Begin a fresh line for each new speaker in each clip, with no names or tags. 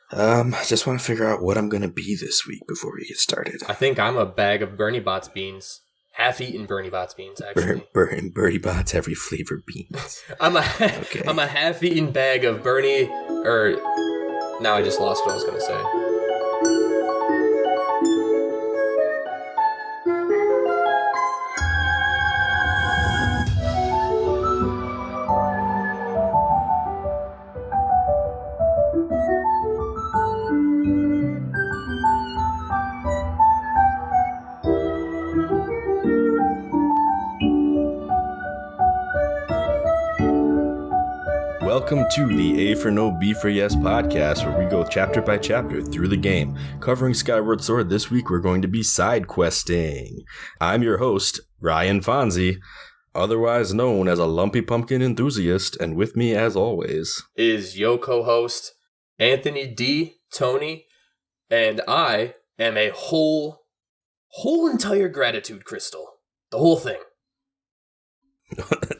I just want to figure out what I'm going to be this week before we get started.
I think I'm a bag of Bernie Bott's beans. Half-eaten Bernie Bott's beans, actually.
Bernie Bott's every flavor beans.
I'm a half-eaten bag of now I just lost what I was going to say.
Welcome to the A4NB4Y podcast, where we go chapter by chapter through the game. Covering Skyward Sword, this week we're going to be side questing. I'm your host, Ryan Fonzie, otherwise known as a Lumpy Pumpkin enthusiast, and with me, as always,
is yo co-host Anthony D. Tony, and I am a whole entire gratitude crystal. The whole thing.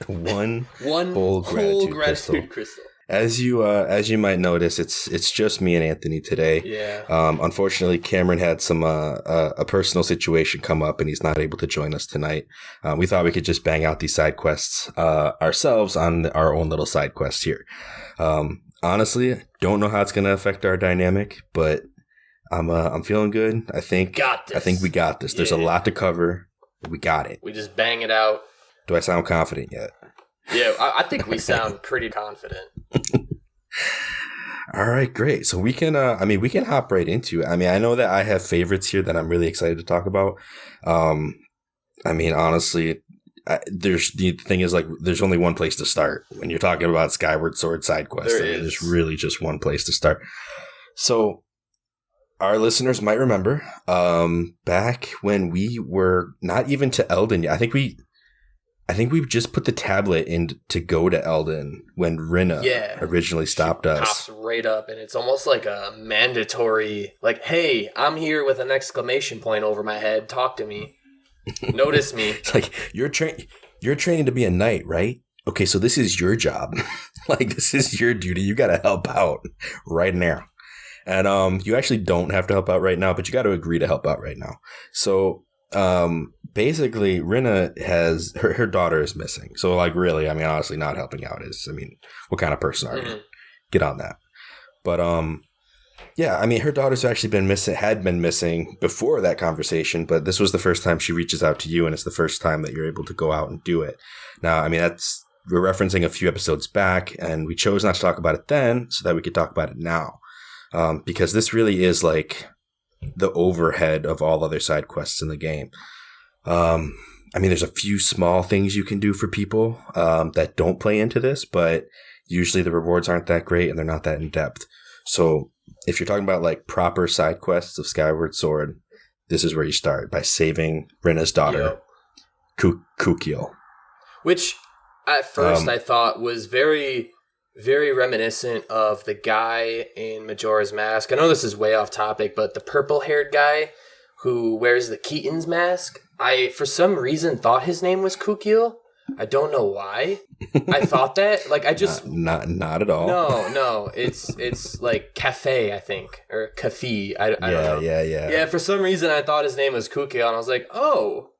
one whole gratitude crystal. As you might notice, it's just me and Anthony today.
Yeah.
Unfortunately, Cameron had some a personal situation come up, and he's not able to join us tonight. We thought we could just bang out these side quests ourselves on our own little side quest here. Honestly, don't know how it's gonna affect our dynamic, but I'm feeling good. I think we got this. There's a lot to cover. We got it.
We just bang it out.
Do I sound confident yet?
Yeah, I think we sound pretty confident.
All right, great. So we can hop right into it. I know that I have favorites here that I'm really excited to talk about. Honestly, the thing is, like, there's only one place to start when you're talking about Skyward Sword side quests. There's really just one place to start. So our listeners might remember, back when we were not even to Eldon yet. I think we just put the tablet in to go to Eldon when Rinna originally stopped us.
Pops right up, and it's almost like a mandatory, like, hey, I'm here with an exclamation point over my head. Talk to me. Notice me.
It's like, you're training to be a knight, right? Okay, so this is your job. Like, this is your duty. You got to help out right now. And you actually don't have to help out right now, but you got to agree to help out right now. So basically, Rinna has her daughter is missing. So, like, really, honestly, not helping out is, what kind of person are you? Get on that. But her daughter's actually had been missing before that conversation, but this was the first time she reaches out to you, and it's the first time that you're able to go out and do it. Now, we're referencing a few episodes back, and we chose not to talk about it then so that we could talk about it now. Because this really is like the overhead of all other side quests in the game. There's a few small things you can do for people that don't play into this, but usually the rewards aren't that great and they're not that in depth. So if you're talking about like proper side quests of Skyward Sword, this is where you start, by saving Rinna's daughter, Kukiel. Which
at first I thought was very, very reminiscent of the guy in Majora's Mask. I know this is way off topic, but the purple-haired guy who wears the Keaton's mask, I, for some reason, thought his name was Kukiel. I don't know why. I thought that. Like, I just...
Not at all.
No. It's like cafe, I think. Or cafe. I don't know.
Yeah.
Yeah, for some reason, I thought his name was Kukiel, and I was like, oh...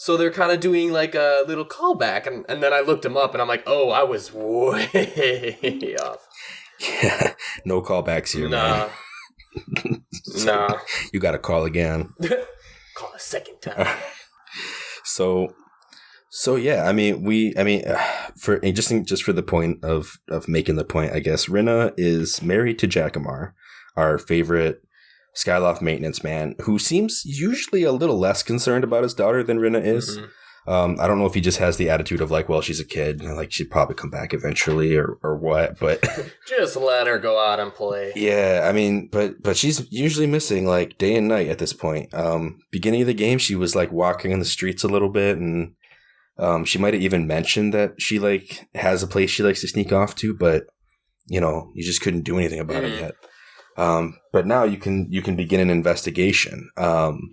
So they're kind of doing like a little callback, and then I looked him up, and I'm like, oh, I was way off.
Yeah, no callbacks here, man.
Nah.
You got to call again.
Call a second time.
So yeah, just for the point of making the point, I guess Rinna is married to Jackamar, our favorite Skyloft maintenance man, who seems usually a little less concerned about his daughter than Rinna is. Mm-hmm. I don't know if he just has the attitude of like, well, she's a kid, and like she'd probably come back eventually or what, but
just let her go out and play.
Yeah, but she's usually missing like day and night at this point. Beginning of the game, she was like walking in the streets a little bit, and she might have even mentioned that she like has a place she likes to sneak off to, but you just couldn't do anything about it yet. But now you can begin an investigation. And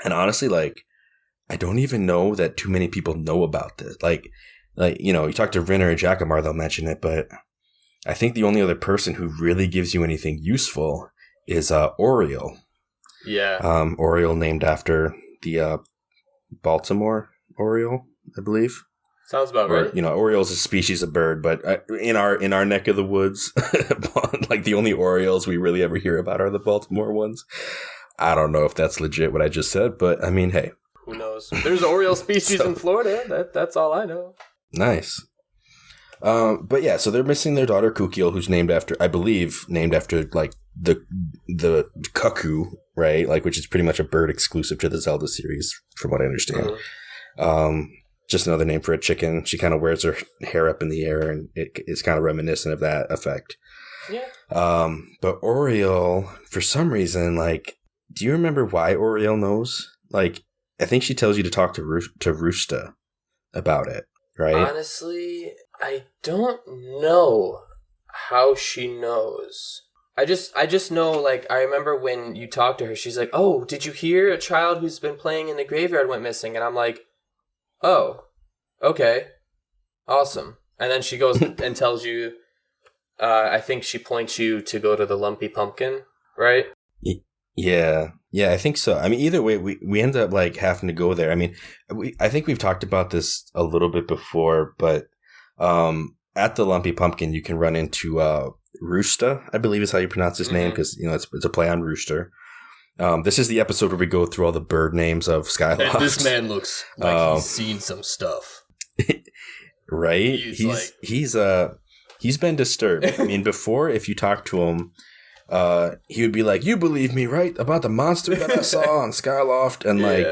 honestly, like, I don't even know that too many people know about this. Like, you talk to Rinna or Jackamar, they'll mention it, but I think the only other person who really gives you anything useful is Oriole.
Yeah.
Oriole named after the Baltimore Oriole, I believe.
Sounds about right.
Oriole's a species of bird, but in our neck of the woods, like the only Orioles we really ever hear about are the Baltimore ones. I don't know if that's legit what I just said, but I mean, hey.
Who knows? There's Oriole species in Florida. That's all I know.
Nice. But yeah, so they're missing their daughter Kukiel, who's named after like the cuckoo, right? Like, which is pretty much a bird exclusive to the Zelda series, from what I understand. Mm-hmm. Just another name for a chicken. She kind of wears her hair up in the air, and it is kind of reminiscent of that effect.
Yeah.
But Oriole, for some reason, like, do you remember why Oriole knows? Like, I think she tells you to talk to Roosta about it, right?
Honestly, I don't know how she knows. I just know, like, I remember when you talked to her, she's like, "Oh, did you hear a child who's been playing in the graveyard went missing?" And I'm like, "Oh, okay, awesome." And then she goes and tells you, I think she points you to go to the Lumpy Pumpkin, right?
Yeah, I think so. I mean, either way, we end up like having to go there. I mean, I think we've talked about this a little bit before, but at the Lumpy Pumpkin, you can run into Roosta, I believe is how you pronounce his name, because it's a play on rooster. This is the episode where we go through all the bird names of Skyloft.
And this man looks like he's seen some stuff,
right? He's been disturbed. I mean, before, if you talk to him, he would be like, "You believe me, right? About the monster that I saw on Skyloft," and like.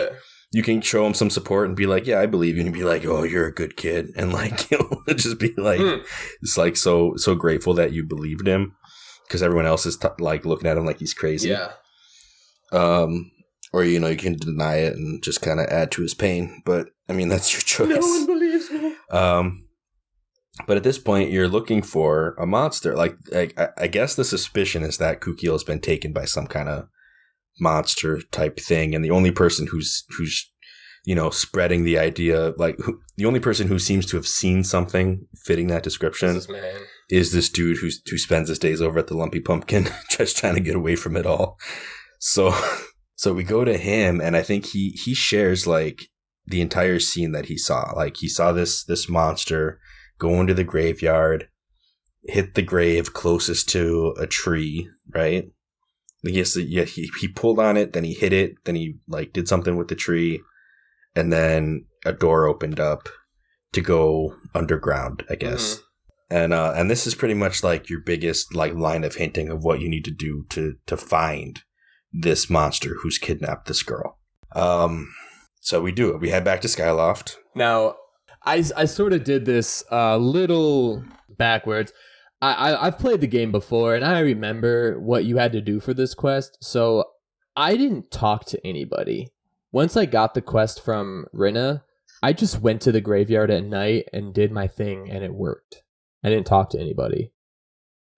You can show him some support and be like, "Yeah, I believe you," and he'd be like, "Oh, you're a good kid," and like he'll just be like, it's like so grateful that you believed him, because everyone else is like looking at him like he's crazy.
Yeah.
Or you can deny it and just kind of add to his pain, but I mean that's your choice.
No one believes me.
But at this point, you're looking for a monster. Like I guess the suspicion is that Kukiel has been taken by some kind of monster type thing, and the only person who's spreading the idea, like the only person who seems to have seen something fitting that description is this dude who spends his days over at the Lumpy Pumpkin just trying to get away from it all. So we go to him, and I think he shares like the entire scene that he saw. Like he saw this monster go into the graveyard, hit the grave closest to a tree, right? Yes, yeah, he pulled on it, then he hit it, then he like did something with the tree, and then a door opened up to go underground, I guess. And this is pretty much like your biggest like line of hinting of what you need to do to find this monster who's kidnapped this girl. So we do it. We head back to Skyloft.
Now, I sort of did this little backwards. I've played the game before, and I remember what you had to do for this quest, so I didn't talk to anybody. Once I got the quest from Rinna, I just went to the graveyard at night and did my thing, and it worked. I didn't talk to anybody.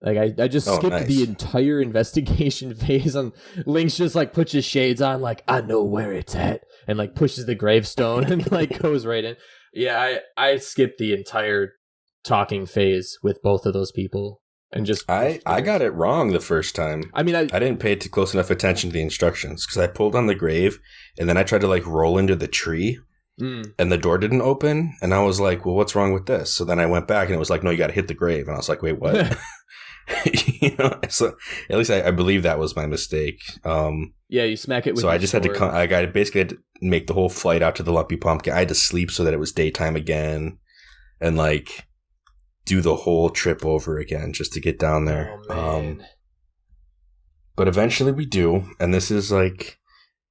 Like, I just skipped the entire investigation phase, and Link's just, like, puts his shades on, like, "I know where it's at," and, like, pushes the gravestone and, like, goes right in. Yeah, I skipped the entire talking phase with both of those people, and just
I got it wrong the first time.
I mean, I
didn't pay close enough attention to the instructions, because I pulled on the grave and then I tried to like roll into the tree and the door didn't open, and I was like, well, what's wrong with this? So then I went back and it was like, no, you got to hit the grave, and I was like, wait, what? So at least I believe that was my mistake.
Yeah, you smack it with
so I just
sword.
had to I basically had to make the whole flight out to the Lumpy Pumpkin. I had to sleep so that it was daytime again, and like do the whole trip over again just to get down there.
Oh, man.
But eventually we do, and this is like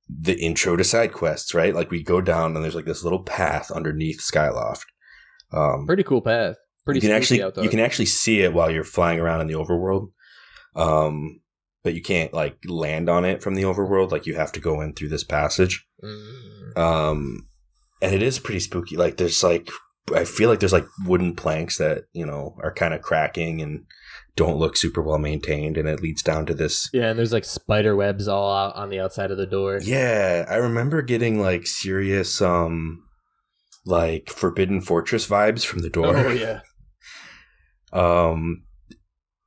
the intro to side quests, right? Like we go down and there's like this little path underneath Skyloft.
Pretty cool path. Pretty spooky out there.
You can actually see it while you're flying around in the overworld. But you can't like land on it from the overworld. Like you have to go in through this passage. And it is pretty spooky. Like there's like, I feel like there's like wooden planks that, are kind of cracking and don't look super well maintained, and it leads down to this.
Yeah, and there's like spider webs all out on the outside of the door.
Yeah, I remember getting like serious like Forbidden Fortress vibes from the door.
Oh yeah.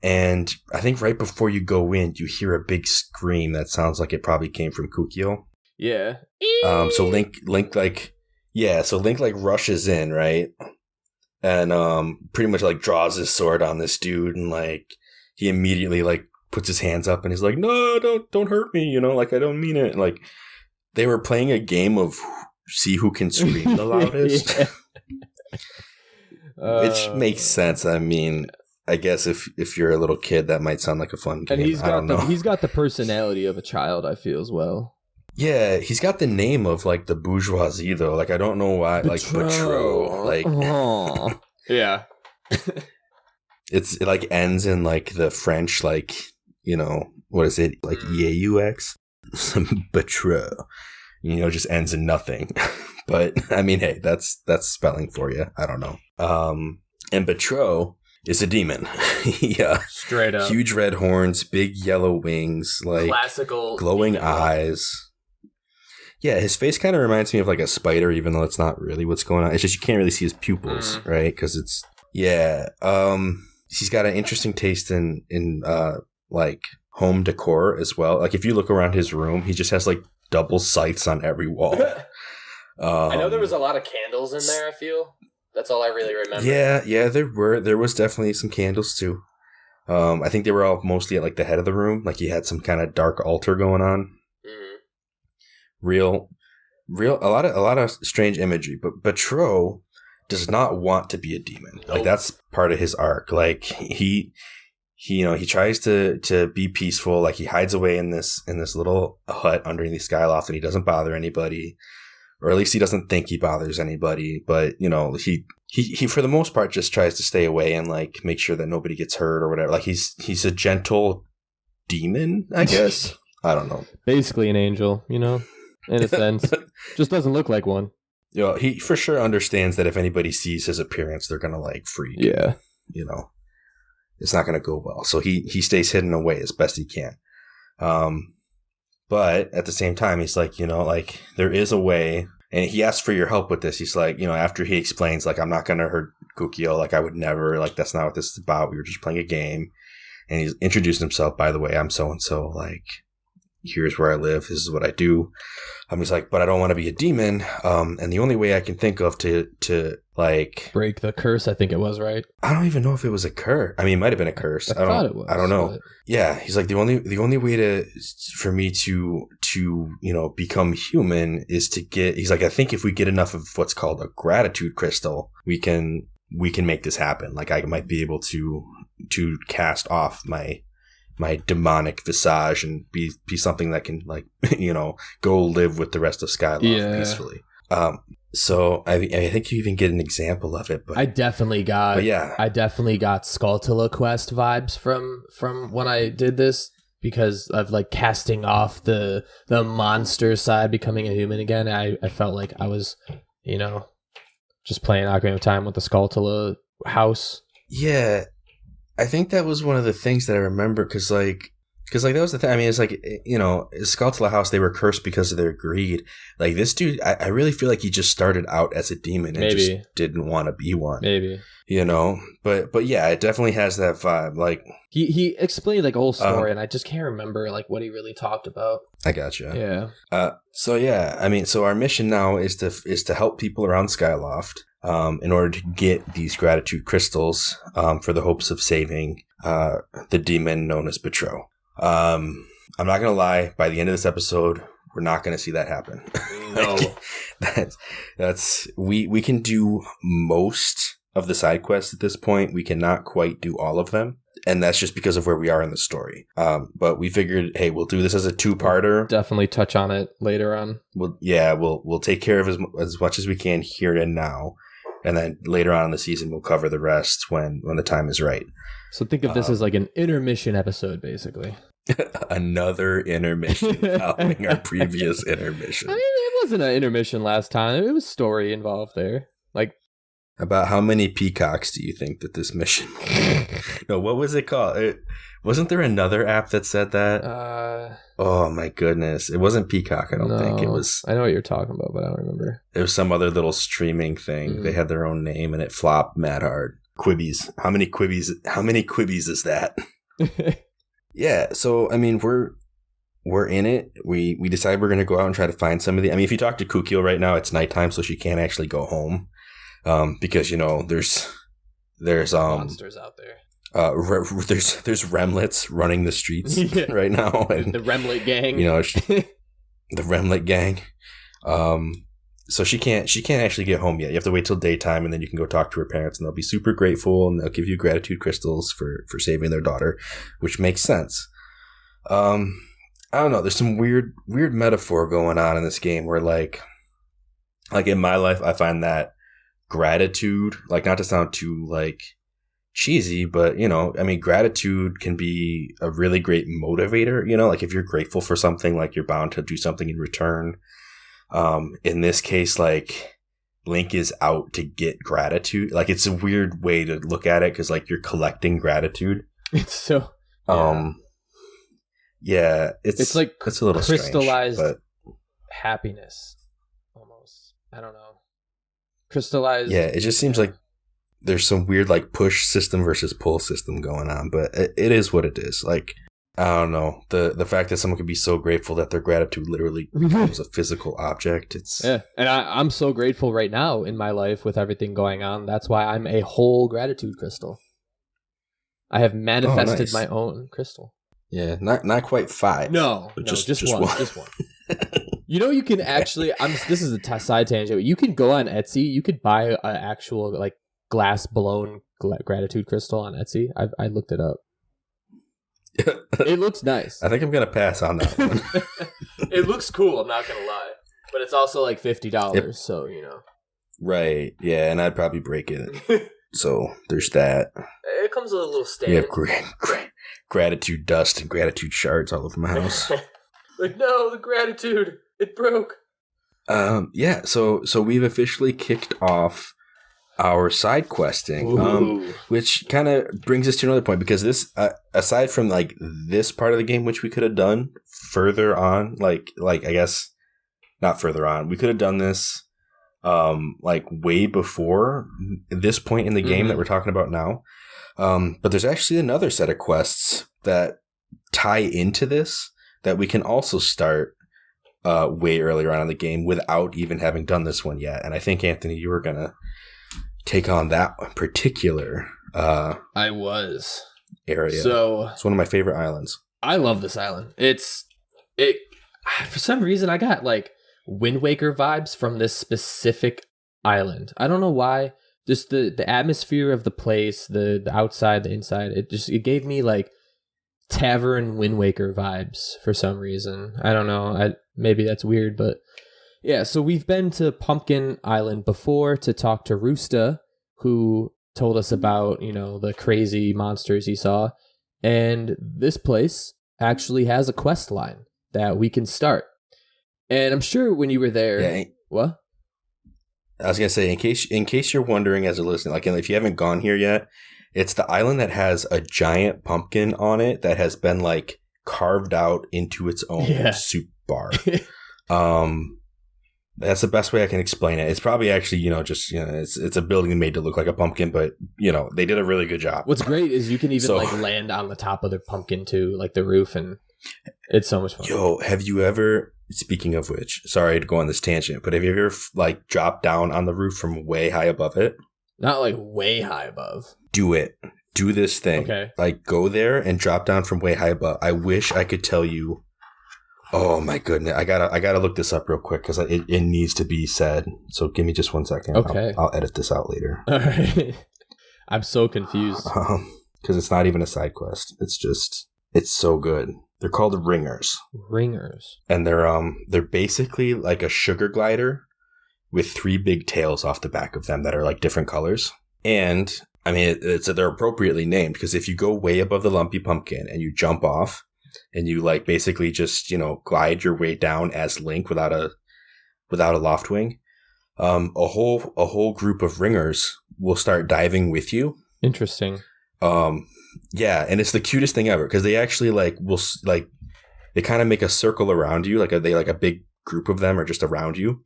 And I think right before you go in, you hear a big scream that sounds like it probably came from Kukio.
Yeah.
So Link like rushes in, right? And pretty much like draws his sword on this dude, and like he immediately like puts his hands up and he's like, no, don't hurt me, you know, like I don't mean it. Like they were playing a game of see who can scream the loudest. Which makes sense. I mean, I guess if you're a little kid, that might sound like a fun game.
And
he's
got the personality of a child, I feel, as well.
Yeah, he's got the name of like the bourgeoisie though. Like I don't know why, like Betro. Like
yeah.
It like ends in like the French, like, you know, what is it? Like EAUX? Some Betro. You know, just ends in nothing. But I mean, hey, that's spelling for you. I don't know. And Betro is a demon. Yeah.
Straight up.
Huge red horns, big yellow wings, like
classical
glowing eyes. Yeah, his face kind of reminds me of like a spider, even though it's not really what's going on. It's just you can't really see his pupils, right? Because it's he's got an interesting taste in like home decor as well. Like if you look around his room, he just has like double sights on every wall.
I know there was a lot of candles in there. I feel that's all I really remember.
Yeah, there was definitely some candles too. I think they were all mostly at like the head of the room. Like he had some kind of dark altar going on. Real, a lot of strange imagery, but Betro does not want to be a demon. Nope. Like that's part of his arc. Like he tries to be peaceful. Like he hides away in this little hut underneath the skyloft, and he doesn't bother anybody, or at least he doesn't think he bothers anybody. But you know, he for the most part just tries to stay away and like make sure that nobody gets hurt or whatever. Like he's a gentle demon, I guess. I don't know.
Basically an angel, you know. In a sense. Just doesn't look like one.
You know, he for sure understands that if anybody sees his appearance, they're going to, like, freak.
Yeah.
You know, it's not going to go well. So he stays hidden away as best he can. But at the same time, he's like, you know, like, there is a way. And he asks for your help with this. He's like, you know, after he explains, like, I'm not going to hurt Kukio. Like, I would never. Like, that's not what this is about. We were just playing a game. And he's introduced himself, by the way, I'm so-and-so, like, here's where I live. This is what I do. He's like, but I don't want to be a demon. And the only way I can think of to like
break the curse, I think it was, right?
I don't even know if it was a curse. I mean, it might have been a curse. I thought it was. I don't know. But... Yeah, he's like the only way for me to you know become human is to get. He's like, I think if we get enough of what's called a gratitude crystal, we can make this happen. Like I might be able to cast off my demonic visage and be something that can, like, you know, go live with the rest of Skyloft peacefully. So I think you even get an example of it. But
I definitely got Skulltula quest vibes from when I did this because of like casting off the monster side, becoming a human again. I felt like I was, you know, just playing Ocarina of Time with the Skulltula house.
Yeah. I think that was one of the things that I remember because that was the thing. I mean, it's like, you know, Skulltula House, they were cursed because of their greed. Like this dude, I really feel like he just started out as a demon and just didn't want to be one.
Maybe.
You know, but yeah, it definitely has that vibe. Like
he explained like a whole story, and I just can't remember like what he really talked about.
I gotcha.
Yeah.
So yeah, I mean, so our mission now is to help people around Skyloft. In order to get these gratitude crystals for the hopes of saving the demon known as Betro. I'm not going to lie, by the end of this episode, we're not going to see that happen.
No.
We can do most of the side quests at this point. We cannot quite do all of them. And that's just because of where we are in the story. But we figured, hey, we'll do this as a two-parter.
Definitely touch on it later on.
We'll take care of as much as we can here and now. And then later on in the season, we'll cover the rest when the time is right.
So think of this as like an intermission episode, basically.
Another intermission following our previous intermission.
I mean, it wasn't an intermission last time. It was story involved there. Like,
about how many peacocks do you think that this mission? No, what was it called? Wasn't there another app that said that? Oh my goodness. It wasn't Peacock, I don't think. It was.
I know what you're talking about, but I don't remember.
It was some other little streaming thing. They had their own name and it flopped mad hard. Quibbies. How many Quibbies is that? Yeah, so I mean we're in it. We decide we're gonna go out and try to find some of the. I mean, if you talk to Kukio right now, it's nighttime, so she can't actually go home, because there's
monsters out there.
There's remlets running the streets right now, and
the remlet gang.
The remlet gang. So she can't actually get home yet. You have to wait till daytime, and then you can go talk to her parents, and they'll be super grateful, and they'll give you gratitude crystals for saving their daughter, which makes sense. I don't know. There's some weird metaphor going on in this game where like in my life, I find that gratitude, like not to sound too like cheesy, but I mean, gratitude can be a really great motivator. Like if you're grateful for something, like you're bound to do something in return. In this case, like Link is out to get gratitude. Like it's a weird way to look at it because like you're collecting gratitude.
It's so
it's like it's a little
crystallized
strange,
happiness almost. I don't know. Crystallized.
Yeah, it just seems like there's some weird like push system versus pull system going on, but it is what it is. Like I don't know, the fact that someone could be so grateful that their gratitude literally becomes a physical object. It's
and I'm so grateful right now in my life with everything going on. That's why I'm a whole gratitude crystal. I have manifested my own crystal.
Yeah, not quite 5.
No, just one. Just one. You can actually. This is a side tangent. You can go on Etsy. You could buy an actual like glass blown gratitude crystal on Etsy. I looked it up. It looks nice.
I think I'm gonna pass on that one.
It looks cool. I'm not gonna lie, but it's also like $50. Yep. So
Right. Yeah, and I'd probably break it. So there's that.
It comes with a little stand.
We have gratitude dust and gratitude shards all over my house.
Like, no, the gratitude, it broke.
Yeah, so we've officially kicked off our side questing, which kind of brings us to another point, because this, aside from like this part of the game, which we could have done further on, like I guess not further on, we could have done this like way before this point in the game that we're talking about now. But there's actually another set of quests that tie into this that we can also start way earlier on in the game without even having done this one yet. And I think, Anthony, you were going to take on that particular
I was
area.
So
it's one of my favorite islands.
I love this island. It for some reason I got like Wind Waker vibes from this specific island. I don't know why. Just the atmosphere of the place, the outside, the inside, it gave me like Tavern Wind Waker vibes for some reason. I don't know. Maybe that's weird, but yeah. So we've been to Pumpkin Island before to talk to Roosta, who told us about, the crazy monsters he saw. And this place actually has a quest line that we can start. And I'm sure when you were there, what?
I was gonna say, in case you're wondering as a listener, like if you haven't gone here yet, it's the island that has a giant pumpkin on it that has been like carved out into its own soup bar. That's the best way I can explain it. It's probably actually, it's a building made to look like a pumpkin, but they did a really good job.
What's great is you can even land on the top of the pumpkin too, like the roof, and it's so much fun.
Yo, have you ever? Speaking of which, sorry to go on this tangent, but have you ever dropped down on the roof from way high above it?
Not like way high above.
Do it. Do this thing.
Okay.
Like go there and drop down from way high above. I wish I could tell you. Oh my goodness. I gotta look this up real quick because it needs to be said. So give me just 1 second.
Okay.
I'll edit this out later.
All right. I'm so confused.
Because it's not even a side quest. It's so good. They're called ringers.
Ringers.
And they're basically like a sugar glider with 3 big tails off the back of them that are like different colors. And I mean, they're appropriately named because if you go way above the lumpy pumpkin and you jump off and you like basically just, glide your way down as Link without a loft wing, a whole group of ringers will start diving with you.
Interesting.
Yeah, and it's the cutest thing ever because they actually they kind of make a circle around you, a big group of them are just around you,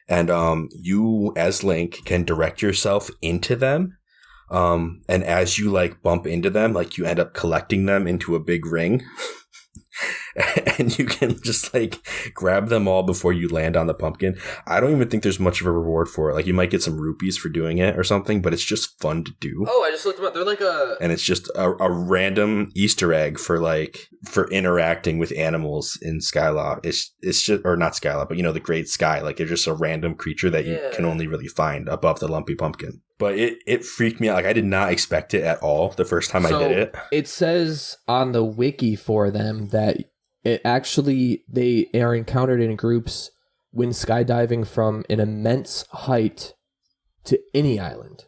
and you as Link can direct yourself into them, And as you like bump into them, like you end up collecting them into a big ring. And you can just like grab them all before you land on the pumpkin. I don't even think there's much of a reward for it. Like you might get some rupees for doing it or something, but it's just fun to do.
Oh, I just looked them up. They're like
and it's just a random Easter egg for interacting with animals in Skylaw. It's just, or not Skylaw, but the Great Sky. Like they're just a random creature that you can only really find above the Lumpy Pumpkin. But it freaked me out. Like I did not expect it at all the first time I did it.
It says on the wiki for them that it actually, they are encountered in groups when skydiving from an immense height to any island.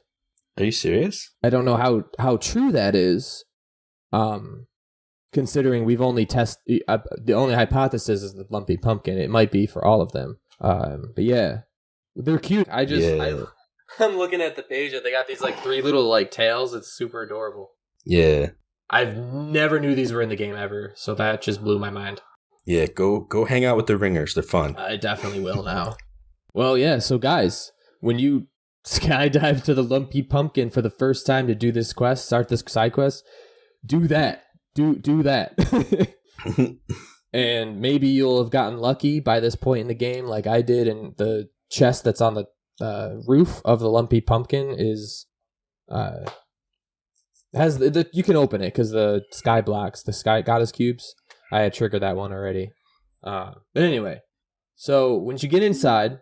Are you serious?
I don't know how true that is, considering we've only tested, the only hypothesis is the Lumpy Pumpkin. It might be for all of them. But yeah, they're cute. I'm looking at the page and they got these like 3 little like tails. It's super adorable.
Yeah.
I've never knew these were in the game ever, so that just blew my mind.
Yeah, go hang out with the ringers. They're fun.
I definitely will now. Well, yeah, so guys, when you skydive to the Lumpy Pumpkin for the first time to do this quest, start this side quest, do that. Do that. And maybe you'll have gotten lucky by this point in the game like I did, and the chest that's on the roof of the Lumpy Pumpkin is... has you can open it because the sky blocks, the sky goddess cubes. I had triggered that one already. But anyway, so once you get inside,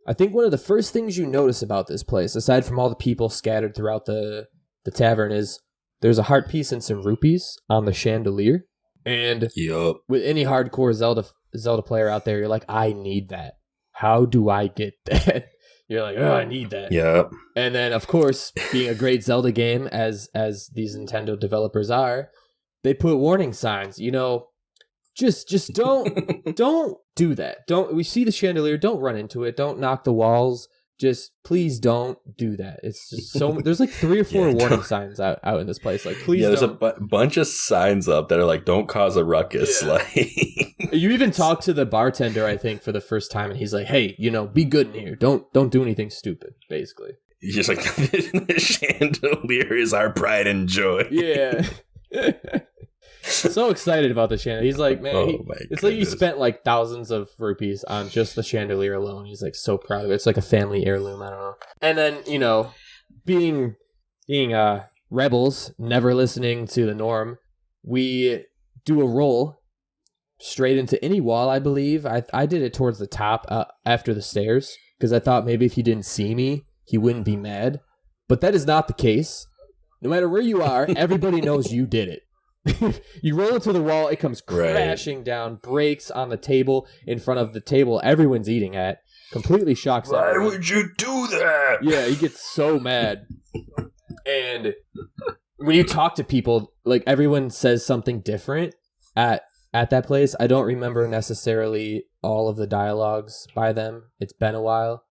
I think one of the first things you notice about this place, aside from all the people scattered throughout the tavern, is there's a heart piece and some rupees on the chandelier. And with any hardcore Zelda player out there, you're like, I need that. How do I get that? You're like, oh, I need that.
Yep.
And then, of course, being a great Zelda game, as these Nintendo developers are, they put warning signs. Just don't do that. We see the chandelier. Don't run into it. Don't knock the walls. Just please don't do that. It's just so there's like 3 or 4 warning signs out in this place. Like, please. Yeah,
there's a bunch of signs up that are like, don't cause a ruckus.
Yeah.
Like,
you even talk to the bartender, I think, for the first time, and he's like, "Hey, be good in here. Don't do anything stupid." Basically,
he's just like, the chandelier is our pride and joy.
Yeah. So excited about the chandelier. He's like, man, it's like you spent like thousands of rupees on just the chandelier alone. He's like so proud of it. It's like a family heirloom. I don't know. And then, being rebels, never listening to the norm, we do a roll straight into any wall, I believe. I did it towards the top after the stairs because I thought maybe if he didn't see me, he wouldn't be mad. But that is not the case. No matter where you are, everybody knows you did it. You roll into the wall, it comes crashing down, breaks on the table in front of the table everyone's eating at, completely shocks everyone.
Why would you do that?
Yeah, he gets so mad. And when you talk to people, like everyone says something different at that place. I don't remember necessarily all of the dialogues by them. It's been a while.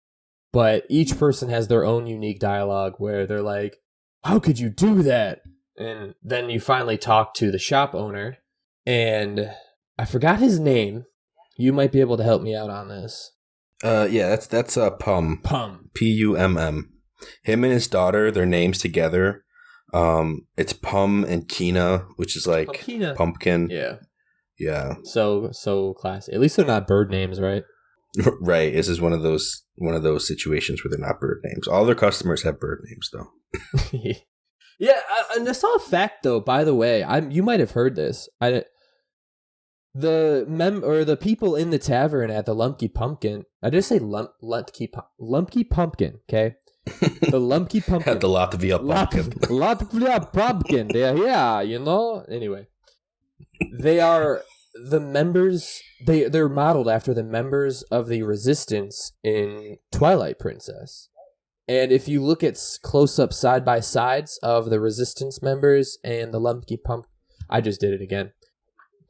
But each person has their own unique dialogue where they're like, how could you do that? And then you finally talk to the shop owner, and I forgot his name. You might be able to help me out on this.
Yeah, that's Pum.
Pum.
Pumm. Him and his daughter, their names together. It's Pum and Kina, which is like
Pumpkina.
Pumpkin.
Yeah.
Yeah.
So classy. At least they're not bird names, right?
Right. This is one of those situations where they're not bird names. All their customers have bird names, though.
Yeah, and I saw a fact though. By the way, you might have heard this. The people in the tavern at the Lumpky Pumpkin. I just say Lumpky Pumpkin. Okay, the Lumpky Pumpkin.
At the Latvia Pumpkin.
Latvia Pumpkin. Yeah. Anyway, they are the members. They're modeled after the members of the Resistance in Twilight Princess. And if you look at close-up side-by-sides of the Resistance members and the Lumpky I just did it again.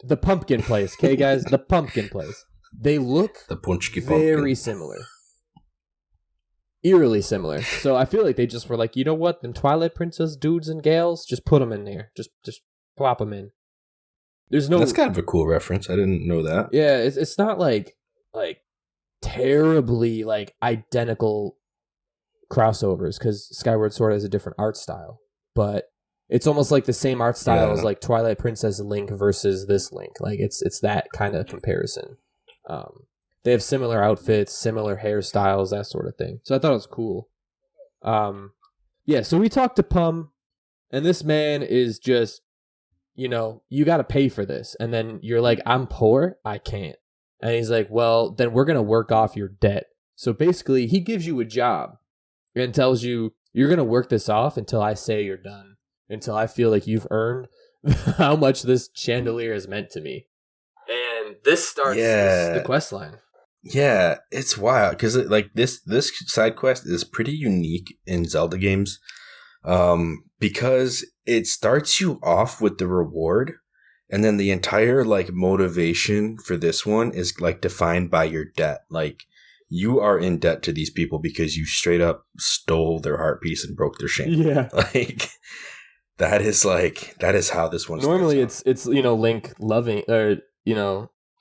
The pumpkin place, okay, guys? The pumpkin place. They look very similar. Eerily similar. So I feel like they just were like, you know what? Them Twilight Princess dudes and gals, just put them in there. Just plop them in. There's no...
That's kind of a cool reference. I didn't know that.
Yeah, it's not like terribly like identical crossovers because Skyward Sword has a different art style, but it's almost like the same art style as like Twilight Princess Link versus this Link. Like it's that kind of comparison. They have similar outfits, similar hairstyles, that sort of thing. So I thought it was cool. So we talked to Pum, and this man is just, you got to pay for this. And then you're like, I'm poor, I can't. And he's like, well, then we're going to work off your debt. So basically, he gives you a job and tells you, you're going to work this off until I say you're done. Until I feel like you've earned how much this chandelier has meant to me. And this starts the quest line.
Yeah, it's wild because this side quest is pretty unique in Zelda games, because it starts you off with the reward, and then the entire like motivation for this one is like defined by your debt. Like you are in debt to these people because you straight up stole their heart piece and broke their shank. Yeah, like that is how this one.
Normally, it's Link loving or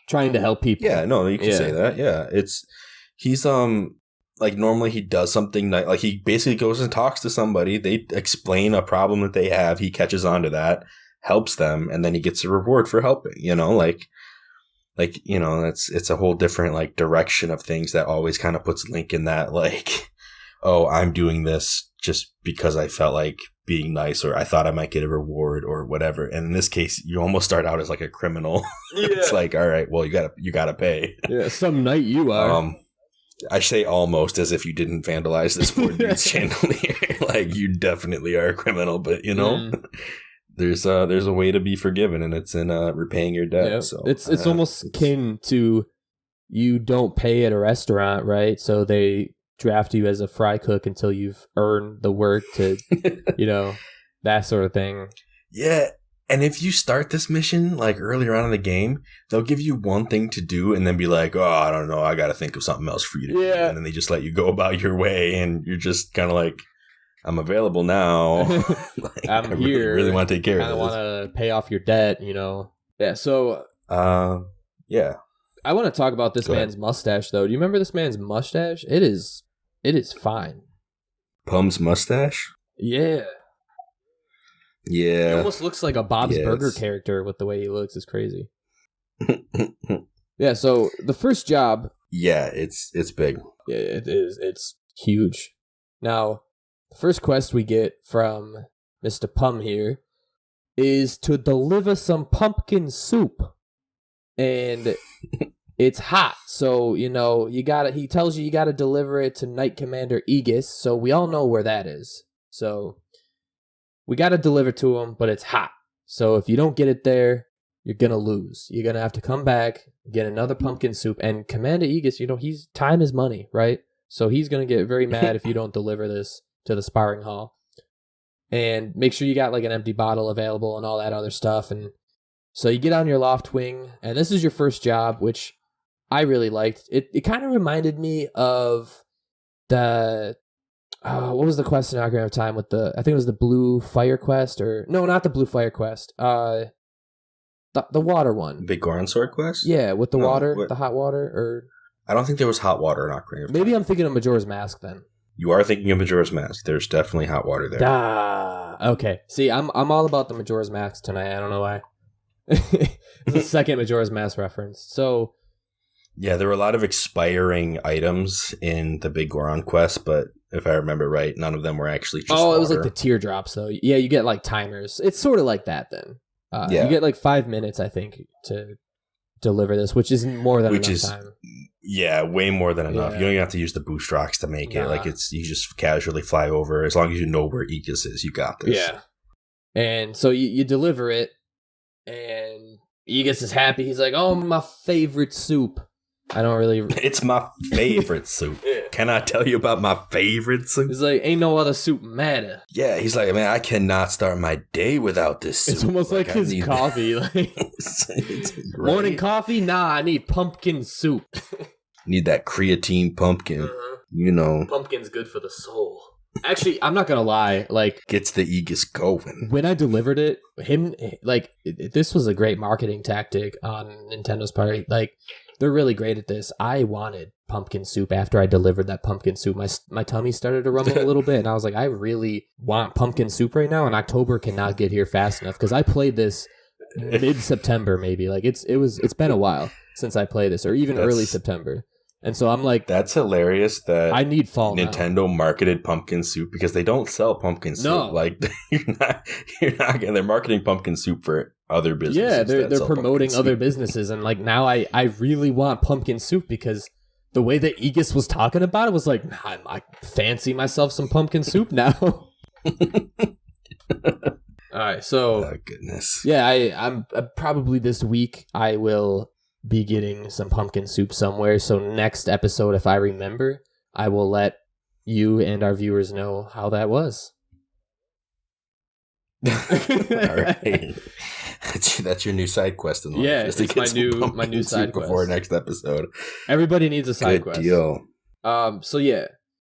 trying to help people.
Yeah, no, you can say that. Yeah, he's like normally he does something like he basically goes and talks to somebody. They explain a problem that they have. He catches on to that, helps them, and then he gets a reward for helping. It's a whole different like direction of things that always kind of puts Link in that like, oh, I'm doing this just because I felt like being nice, or I thought I might get a reward or whatever. And in this case, you almost start out as like a criminal. Yeah. It's like, all right, well, you gotta pay. Yeah,
some night you are.
I say almost as if you didn't vandalize this poor dude's chandelier. Like you definitely are a criminal, but there's a way to be forgiven, and it's in repaying your debt. Yeah. So
it's almost akin to you don't pay at a restaurant, right? So they draft you as a fry cook until you've earned the work to, that sort of thing.
Yeah. And if you start this mission like earlier on in the game, they'll give you one thing to do and then be like, oh, I don't know, I got to think of something else for you to do. And then they just let you go about your way, and you're just kind of like, I'm available now. Like,
I'm here.
Really want to take care of this.
I want to pay off your debt, Yeah, so...
yeah.
I want to talk about this man's mustache, though. Do you remember this man's mustache? It is fine.
Pum's mustache?
Yeah.
Yeah.
He almost looks like a Bob's Burger character with the way he looks. It's crazy. Yeah, so the first job...
Yeah, it's big.
Yeah, it is. It's huge. Now, the first quest we get from Mr. Pum here is to deliver some pumpkin soup. And it's hot, so, he tells you gotta deliver it to Knight Commander Aegis, so we all know where that is. So, we gotta deliver to him, but it's hot. So if you don't get it there, you're gonna lose. You're gonna have to come back, get another pumpkin soup, and Commander Aegis, time is money, right? So he's gonna get very mad if you don't deliver this to the sparring hall. And make sure you got like an empty bottle available and all that other stuff. And so you get on your loft wing, and this is your first job, which I really liked. It kind of reminded me of the what was the quest in Ocarina of Time with I think it was the Blue Fire quest, or no, not the Blue Fire quest. The water one.
Big Goron Sword quest?
Yeah, with the water, the hot water, or
I don't think there was hot water in Ocarina of Time.
Maybe I'm thinking of Majora's Mask then.
You are thinking of Majora's Mask. There's definitely hot water there.
Okay. See, I'm all about the Majora's Mask tonight. I don't know why. It's the second Majora's Mask reference. So,
yeah, there were a lot of expiring items in the Big Goron quest, but if I remember right, none of them were actually just water.
It was like the teardrops, though. Yeah, you get like timers. It's sort of like that then. You get like 5 minutes, I think, to deliver this, which is more than enough time.
Yeah, way more than enough. You don't even have to use the boost rocks to make it. Like you just casually fly over. As long as you know where Aegis is, you got this.
Yeah. And so you deliver it, and Aegis is happy. He's like, "Oh, my favorite soup." I don't really...
It's my favorite soup. Yeah. Can I tell you about my favorite soup?
He's like, ain't no other soup matter.
Yeah, he's like, man, I cannot start my day without this soup.
It's almost like his coffee. Like, morning coffee? Nah, I need pumpkin soup.
Need that creatine pumpkin.
Pumpkin's good for the soul. Actually, I'm not gonna lie. Like,
gets the Aegis going.
When I delivered it, this was a great marketing tactic on Nintendo's part. Like, they're really great at this. I wanted pumpkin soup after I delivered that pumpkin soup. My tummy started to rumble a little bit, and I was like, I really want pumpkin soup right now, and October cannot get here fast enough because I played this mid-September maybe. Like it's been a while since I played this, or even early September. And so I'm like,
that's hilarious that
I need fall
Nintendo marketed pumpkin soup because they don't sell pumpkin soup.
No.
Like you're not they're marketing pumpkin soup for other businesses.
Yeah, they're promoting other businesses, and like now I really want pumpkin soup because the way that Aegis was talking about it was like, I fancy myself some pumpkin soup now. All right, so
oh goodness.
Yeah, I'm probably this week I will be getting some pumpkin soup somewhere. So next episode, if I remember, I will let you and our viewers know how that was.
All right, that's your new side quest in life.
Yeah, it's my new side quest
before next episode.
Everybody needs a side
Good
quest.
Deal.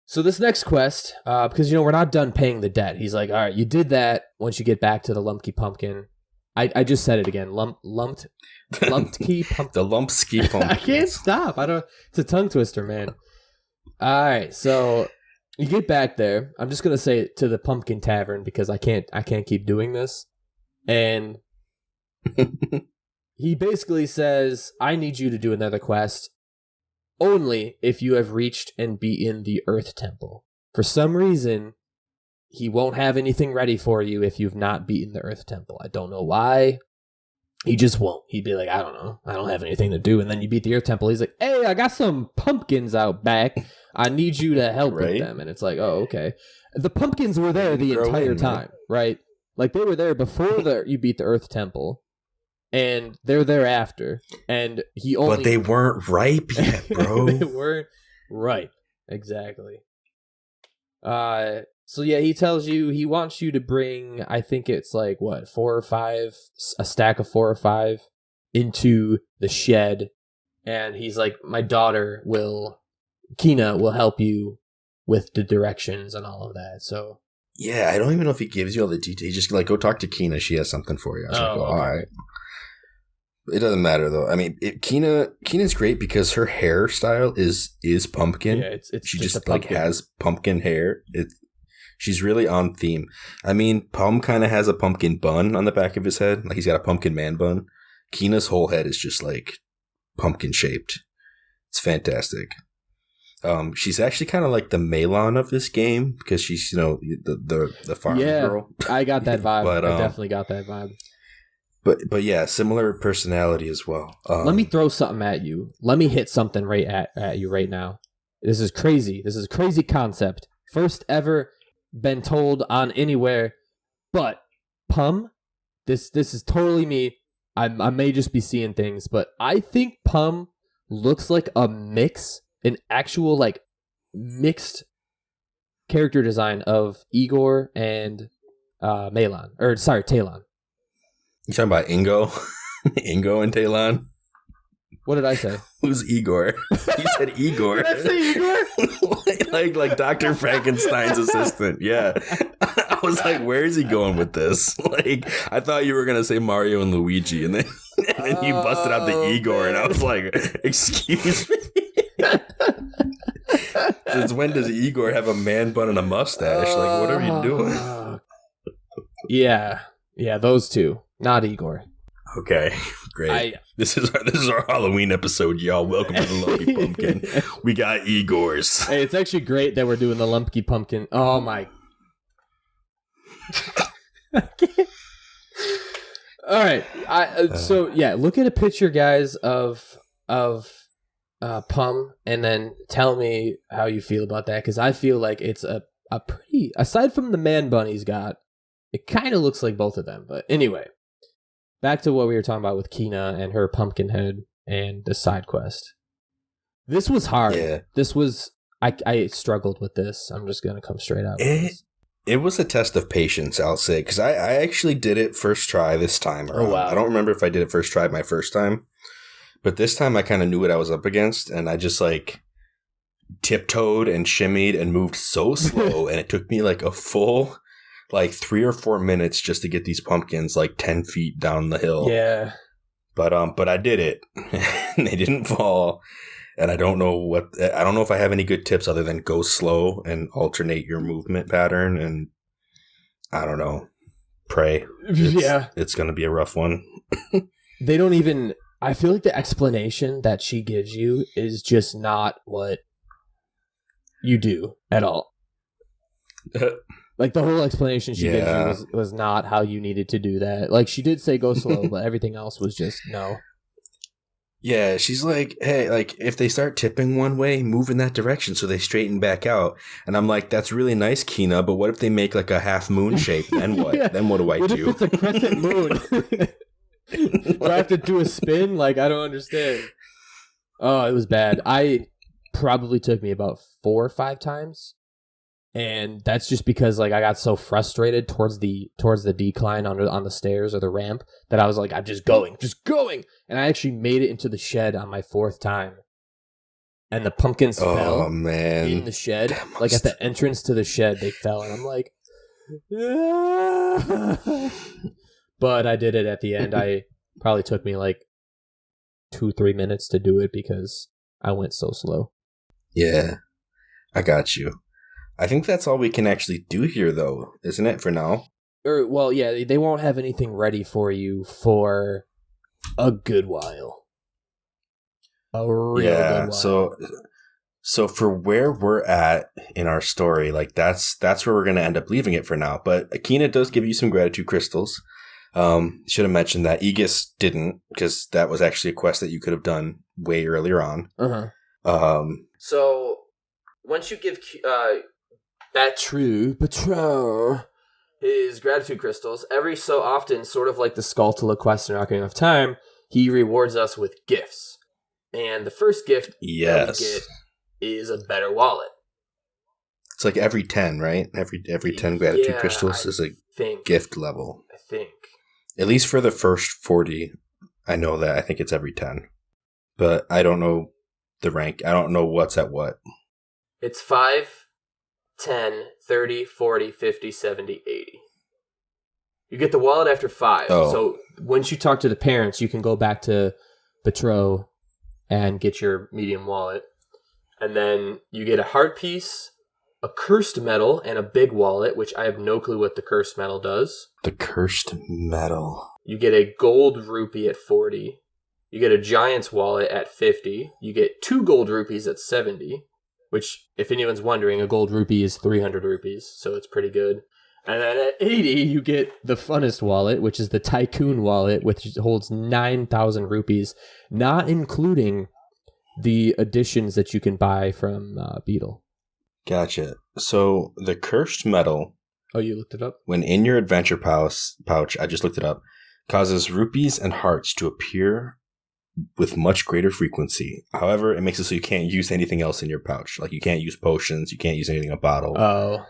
So this next quest, because we're not done paying the debt. He's like, all right, you did that. Once you get back to the Lumpky pumpkin, I just said it again. Lumpky pumpkin.
The Lumpsky pumpkin.
I can't stop. It's a tongue twister, man. All right, so you get back there. I'm just gonna say it to the Pumpkin Tavern because I can't keep doing this. And he basically says, I need you to do another quest only if you have reached and beaten the Earth Temple. For some reason, he won't have anything ready for you if you've not beaten the Earth Temple. I don't know why. He just won't. He'd be like, I don't know. I don't have anything to do. And then you beat the Earth Temple. He's like, hey, I got some pumpkins out back. I need you to help with them. And it's like, oh, okay. The pumpkins were there the entire time, right? Like they were there before you beat the Earth Temple. And they're there after. And he only...
But they weren't ripe yet, bro.
They weren't ripe. Exactly. So yeah, he tells you he wants you to bring, I think it's like, what, 4 or 5, a stack of 4 or 5 into the shed. And he's like, my daughter Kina will help you with the directions and all of that. So
yeah, I don't even know if he gives you all the details. He just like, go talk to Kina. She has something for you. I was like, okay. All right. It doesn't matter though. I mean, Kina's great because her hairstyle is pumpkin.
Yeah, it's
she just like has pumpkin hair. She's really on theme. I mean, Pum kind of has a pumpkin bun on the back of his head. Like he's got a pumpkin man bun. Kina's whole head is just like pumpkin shaped. It's fantastic. She's actually kind of like the Melon of this game because she's, the farm girl.
I got that vibe. But, I definitely got that vibe.
But yeah, similar personality as well.
Let me throw something at you. Let me hit something right at you right now. This is crazy. This is a crazy concept. First ever been told on anywhere, but Pum, this is totally me. I may just be seeing things, but I think Pum looks like an actual like mixed character design of Igor and Talon.
You talking about Ingo? Ingo and Talon?
What did I say?
Who's Igor? You said Igor.
Did I say Igor?
like Dr. Frankenstein's assistant. Yeah. I was like, where is he going with this? Like, I thought you were going to say Mario and Luigi, and then you busted out the Igor, and I was like, excuse me? Since when does Igor have a man bun and a mustache? Like, what are you doing?
Yeah, those two. Not Igor.
Okay, great. This is our Halloween episode, y'all. Welcome to the Lumpy Pumpkin. We got Igors.
Hey, it's actually great that we're doing the Lumpy Pumpkin. Oh my! I can't. All right. So yeah, look at a picture, guys, of Pum, and then tell me how you feel about that, because I feel like it's a pretty. Aside from the man bun he's got, it kind of looks like both of them. But anyway. Back to what we were talking about with Kina and her pumpkin head and the side quest. This was hard. Yeah. This was... I struggled with this. I'm just going to come straight out with this.
It was a test of patience, I'll say, because I actually did it first try this time around.
Oh, wow.
I don't remember if I did it first try my first time, but this time I kind of knew what I was up against, and I just like tiptoed and shimmied and moved so slow, and it took me like a full... 3 or 4 minutes just to get these pumpkins 10 feet down the hill.
Yeah.
But I did it. And they didn't fall. And I don't know if I have any good tips other than go slow and alternate your movement pattern. And I don't know, pray. It's going to be a rough one.
They don't even, I feel like the explanation that she gives you is just not what you do at all. Like the whole explanation she gives you was not how you needed to do that. Like she did say go slow, but everything else was just no.
Yeah, she's like, hey, like if they start tipping one way, move in that direction so they straighten back out. And I'm like, that's really nice, Kina, but what if they make like a half moon shape? Then what? Yeah. Then what do I do?
What if it's a crescent moon? Do I have to do a spin? Like, I don't understand. Oh, it was bad. I probably took me about 4 or 5 times. And that's just because like I got so frustrated towards the decline on the stairs or the ramp that I was like, I'm just going. And I actually made it into the shed on my 4th time. And the pumpkins fell in the shed. Like at the entrance to the shed, they fell. And I'm like, ah. But I did it at the end. I probably took me like 2-3 minutes to do it because I went so slow.
Yeah, I got you. I think that's all we can actually do here, though, isn't it, for now?
Well, yeah, they won't have anything ready for you for a good while. A real good while. So for where we're at in our story, like that's where we're going to end up leaving it for now. But Akina does give you some gratitude crystals. Should have mentioned that. Aegis didn't, because that was actually a quest that you could have done way earlier on.
So once you give that true patrol his gratitude crystals, every so often, sort of like the Skulltula quest in Ocarina of Time, he rewards us with gifts. And the first gift that we get is a better wallet.
It's like every 10, right? Every 10 gratitude crystals is a gift level.
I think.
At least for the first 40, I know that. I think it's every 10. But I don't know the rank. I don't know what's at what.
It's 5, 10, 30, 40, 50, 70, 80. You get the wallet after 5.
Oh.
So once you talk to the parents, you can go back to Betro and get your medium wallet. And then you get a heart piece, a cursed medal, and a big wallet, which I have no clue what the cursed medal does.
The cursed medal.
You get a gold rupee at 40. You get a giant's wallet at 50. You get 2 gold rupees at 70. Which, if anyone's wondering, a gold rupee is 300 rupees, so it's pretty good. And then at 80, you get the funnest wallet, which is the Tycoon wallet, which holds 9,000 rupees, not including the additions that you can buy from Beetle.
Gotcha. So the cursed medal...
Oh, you looked it up?
When in your adventure pouch, I just looked it up, causes rupees and hearts to appear with much greater frequency. However, it makes it so you can't use anything else in your pouch. Like you can't use potions, you can't use anything in a bottle.
Oh.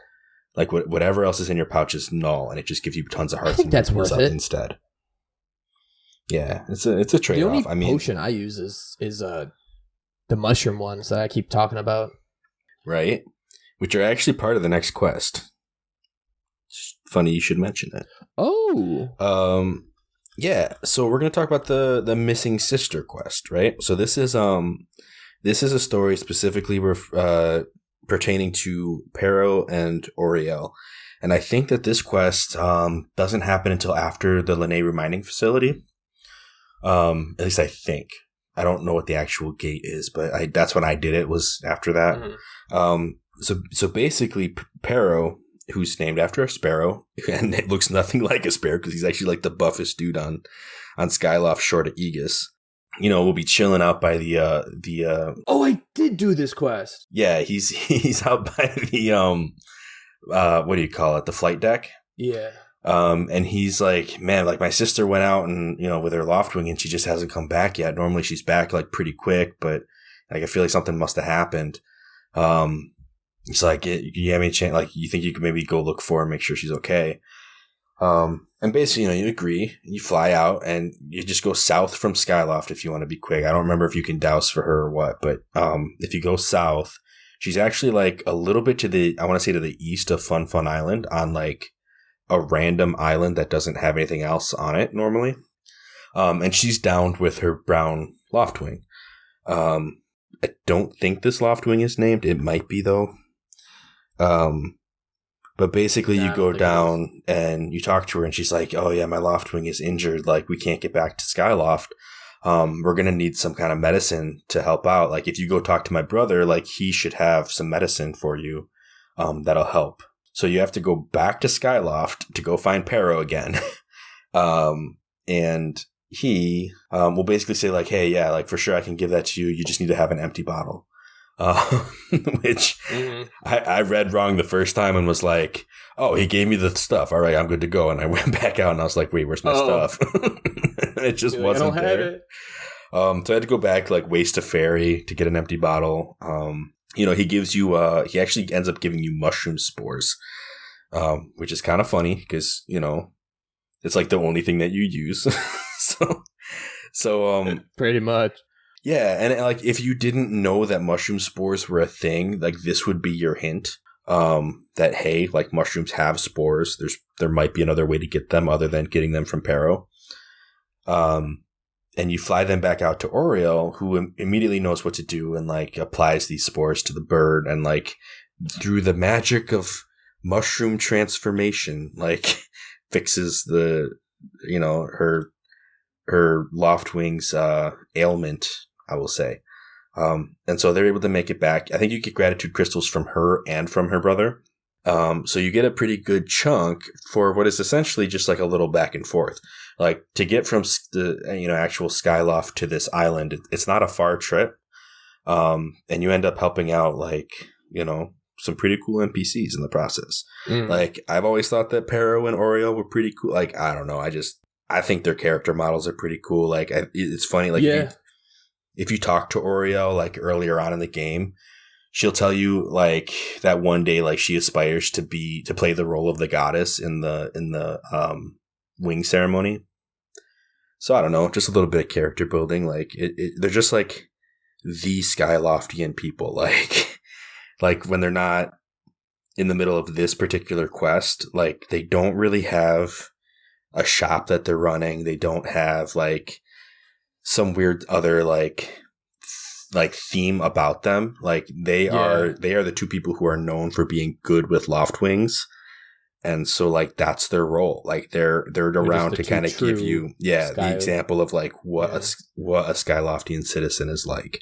Like whatever else is in your pouch is null, and it just gives you tons of hearts.
I think that's worth it
instead. Yeah, it's a trade-off.
The only potion I use is the mushroom ones that I keep talking about.
Right, which are actually part of the next quest. It's funny you should mention it.
Oh.
Yeah, so we're going to talk about the missing sister quest, right? So this is a story specifically pertaining to Pero and Oriel. And I think that this quest doesn't happen until after the Linné Reminding Facility. At least I think. I don't know what the actual gate is, but that's when I did it, was after that. Mm-hmm. So basically, Pero, who's named after a sparrow, and it looks nothing like a sparrow because he's actually like the buffest dude on Skyloft short of Aegis. You know, we'll be chilling out by the
Oh, I did do this quest.
Yeah, he's out by the what do you call it? The flight deck.
Yeah.
And he's like, man, like my sister went out and, you know, with her Loftwing and she just hasn't come back yet. Normally she's back like pretty quick, but like I feel like something must have happened. He's like, you have any chance? Like, you think you could maybe go look for her, make sure she's okay? And basically, you know, you agree, you fly out, and you just go south from Skyloft if you want to be quick. I don't remember if you can douse for her or what, but if you go south, she's actually like a little bit to the east of Fun Fun Island, on like a random island that doesn't have anything else on it normally. And she's downed with her brown loftwing. I don't think this loftwing is named. It might be, though. But basically, you go down and you talk to her, and she's like, "Oh yeah, my loftwing is injured. Like, we can't get back to Skyloft. We're gonna need some kind of medicine to help out. Like, if you go talk to my brother, like, he should have some medicine for you, that'll help." So you have to go back to Skyloft to go find Pero again, and he will basically say like, "Hey, yeah, like for sure I can give that to you. You just need to have an empty bottle." Which I read wrong the first time and was like, "Oh, he gave me the stuff. All right, I'm good to go." And I went back out and I was like, "Wait, where's my stuff?" It just wasn't there. So I had to go back, like, waste a ferry to get an empty bottle. He gives you he actually ends up giving you mushroom spores, which is kind of funny because it's like the only thing that you use. so
pretty much.
Yeah, and like if you didn't know that mushroom spores were a thing, like this would be your hint that, hey, like mushrooms have spores. There might be another way to get them other than getting them from Pero. And you fly them back out to Oriel, who immediately knows what to do and like applies these spores to the bird, and like through the magic of mushroom transformation, like fixes the her loftwing's ailment, I will say. And so they're able to make it back. I think you get gratitude crystals from her and from her brother. So you get a pretty good chunk for what is essentially just like a little back and forth. Like to get from the actual Skyloft to this island, it's not a far trip. And you end up helping out like, some pretty cool NPCs in the process. Like I've always thought that Pero and Oriel were pretty cool. Like, I don't know. I think their character models are pretty cool. Like it's funny. Like if you talk to Oriel like earlier on in the game, she'll tell you like that one day like she aspires to play the role of the goddess in the wing ceremony. So I don't know, just a little bit of character building. Like they're just like the Skyloftian people. Like when they're not in the middle of this particular quest, like they don't really have a shop that they're running. They don't have like some weird other like theme about them. Like they are the two people who are known for being good with loftwings, and so like that's their role. Like they're around to kind of give you the example of like what a Skyloftian citizen is like.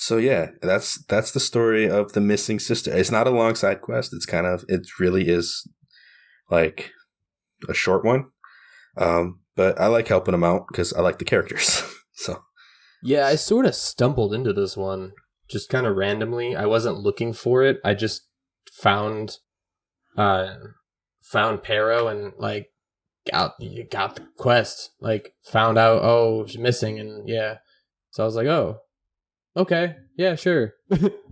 So yeah, that's the story of the missing sister. It's not a long side quest. It really is like a short one. But I like helping them out because I like the characters. So
yeah, I sort of stumbled into this one just kind of randomly. I wasn't looking for it. I just found Pero and like got the quest. Like found out, oh, she's missing, and yeah. So I was like, oh, okay, yeah, sure,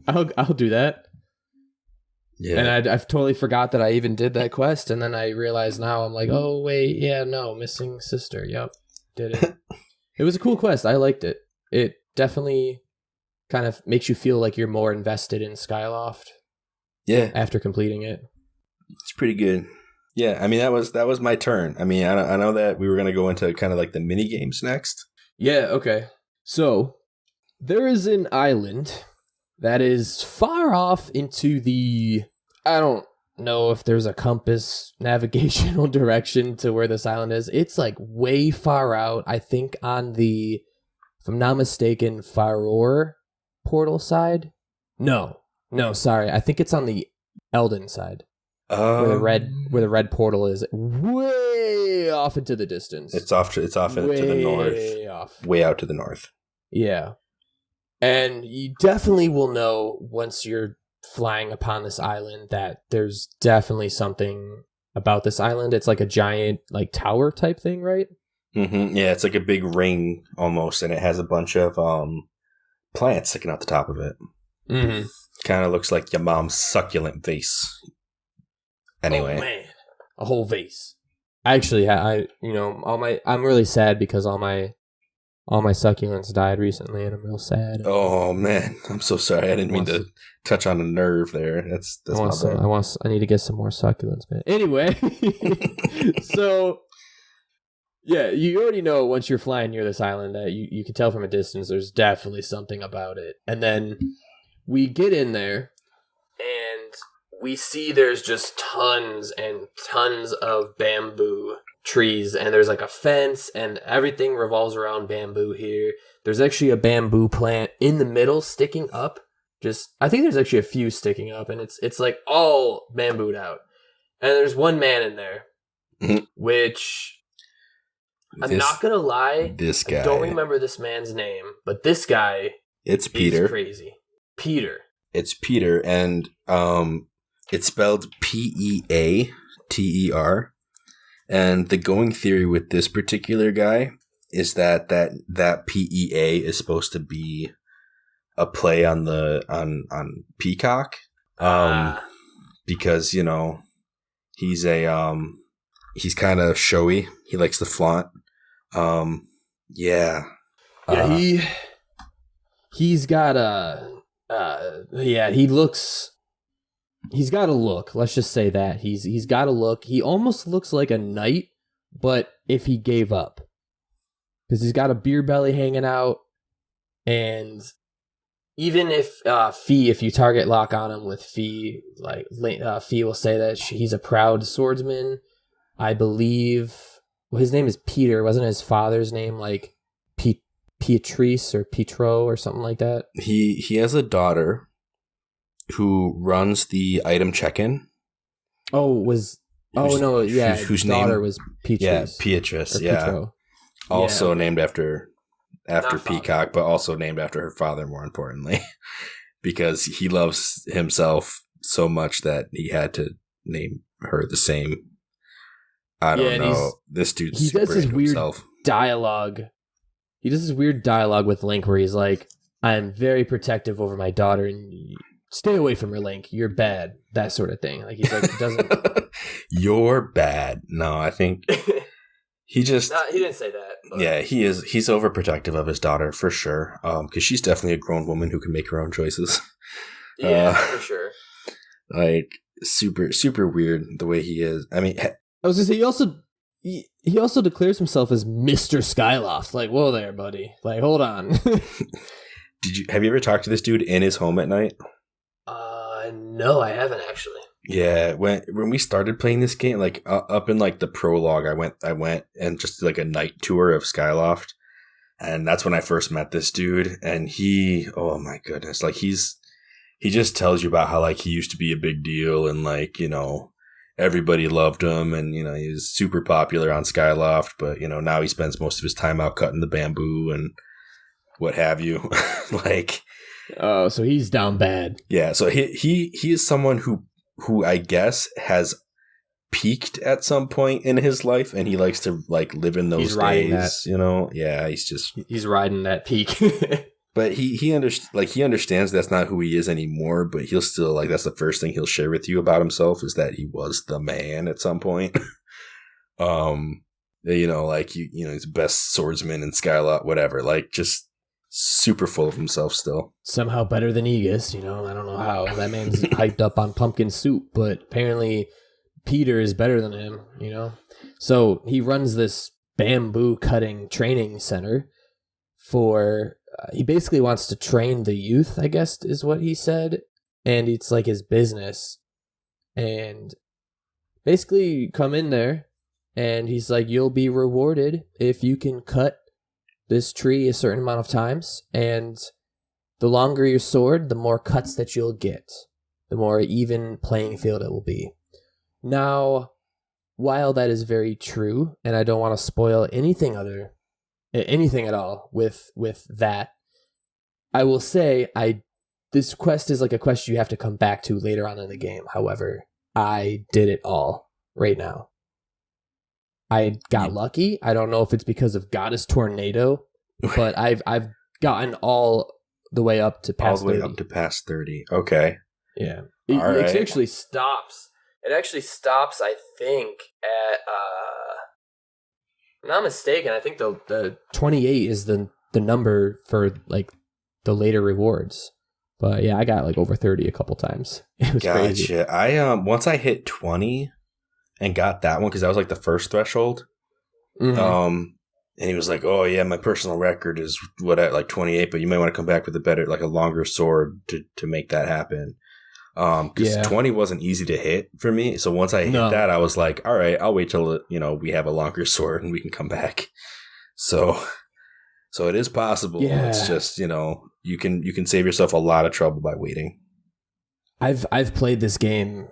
I'll do that. Yeah, and I've totally forgot that I even did that quest, and then I realized now I'm like, oh wait, yeah, no, missing sister. Yep, did it. It was a cool quest. I liked it. It definitely kind of makes you feel like you're more invested in Skyloft.
Yeah,
after completing it,
it's pretty good. Yeah, I mean that was my turn. I mean, I know that we were gonna go into kind of like the mini games next.
Yeah. Okay. So there is an island that is far off into the... I don't know if there's a compass navigational direction to where this island is. It's like way far out. I think on the, if I'm not mistaken, Faror portal side. No, sorry. I think it's on the Elden side. Where the red portal is way off into the distance.
It's off to the north. Way out to the north.
Yeah. And you definitely will know once you're flying upon this island that there's definitely something about this island. It's like a giant like tower type thing, right?
Mm-hmm. Yeah, it's like a big ring almost, and it has a bunch of plants sticking out the top of it. Mm-hmm. Kind of looks like your mom's succulent vase. Anyway,
oh man, a whole vase. Actually, I'm really sad because all my succulents died recently, and I'm real sad.
Oh man, I'm so sorry. I didn't mean to touch on a nerve there. That's my bad.
I need to get some more succulents, man. Anyway, so Yeah, you already know once you're flying near this island that you can tell from a distance there's definitely something about it. And then we get in there and we see there's just tons and tons of bamboo trees, and there's like a fence, and everything revolves around bamboo here. There's actually a bamboo plant in the middle sticking up. I think there's actually a few sticking up, and it's like all bambooed out. And there's one man in there, which... I'm not going to lie.
This guy.
I don't remember this man's name, but this guy
it's Peter.
Is crazy. Peter.
It's Peter, and it's spelled Peater. And the going theory with this particular guy is that PEA is supposed to be a play on Peacock. Because, you know, he's he's kind of showy. He likes to flaunt. Yeah.
He's got he's got a look. Let's just say that. He's got a look. He almost looks like a knight, but if he gave up. Because he's got a beer belly hanging out, and even if if you target lock on him with Fee, like Fee will say that he's a proud swordsman. I believe his name is Peter. Wasn't his father's name like Pietrice or Pietro or something like that?
He has a daughter who runs the item check-in.
Whose daughter was Pietrice.
Yeah, Pietrice. Yeah, Pietro. Also named after Peacock, but also named after her father. More importantly, because he loves himself so much that he had to name her the same. I don't know. This dude's
he does this weird
himself.
Dialogue. He does this weird dialogue with Link where he's like, "I'm very protective over my daughter, and stay away from her, Link. You're bad." That sort of thing. Like he's like, doesn't.
You're bad. No, I think he just.
He didn't say that. But.
Yeah, he is. He's overprotective of his daughter for sure. Because she's definitely a grown woman who can make her own choices.
Yeah, for sure.
Like super, super weird the way he is. I mean.
I was gonna say he also declares himself as Mr. Skyloft. Like, whoa there, buddy. Like, hold on.
Have you ever talked to this dude in his home at night?
No, I haven't actually.
Yeah, when we started playing this game, like up in like the prologue, I went and just did like a night tour of Skyloft, and that's when I first met this dude. And oh my goodness, like he just tells you about how like he used to be a big deal, and like, you know, everybody loved him, and, you know, he was super popular on Skyloft, but, you know, now he spends most of his time out cutting the bamboo and what have you. Like,
oh, so he's down bad.
Yeah, so he is someone who I guess has peaked at some point in his life, and he likes to like live in those days, you know. Yeah, he's
riding that peak.
But he understands that's not who he is anymore, but he'll still, like, that's the first thing he'll share with you about himself is that he was the man at some point. You know, like, you know, he's the best swordsman in Skylot, whatever, like, just super full of himself still.
Somehow better than Aegis, you know. I don't know how. That man's hyped up on pumpkin soup, but apparently Peter is better than him, you know. So he runs this bamboo cutting training center for... he basically wants to train the youth, I guess is what he said. And it's like his business. And basically you come in there and he's like, you'll be rewarded if you can cut this tree a certain amount of times. And the longer your sword, the more cuts that you'll get. The more even playing field it will be. Now, while that is very true, and I don't want to spoil anything at all with that, I will say this quest is like a quest you have to come back to later on in the game. However, I did it all right now. I got lucky. I don't know if it's because of Goddess Tornado, but I've gotten all the way up to past 30.
All the way up to past 30. Okay.
Yeah. It actually stops. It actually stops, I think, at I'm not mistaken, I think the 28 is the number for like the later rewards. But yeah, I got like over 30 a couple times. It was crazy.
I once I hit 20 and got that one, because that was like the first threshold. And he was like, "Oh yeah, my personal record is like 28, but you might want to come back with a longer sword to make that happen." Because 20 wasn't easy to hit for me. So once I hit that, I was like, "All right, I'll wait till we have a longer sword and we can come back." So it is possible. Yeah. It's just you can save yourself a lot of trouble by waiting.
I've played this game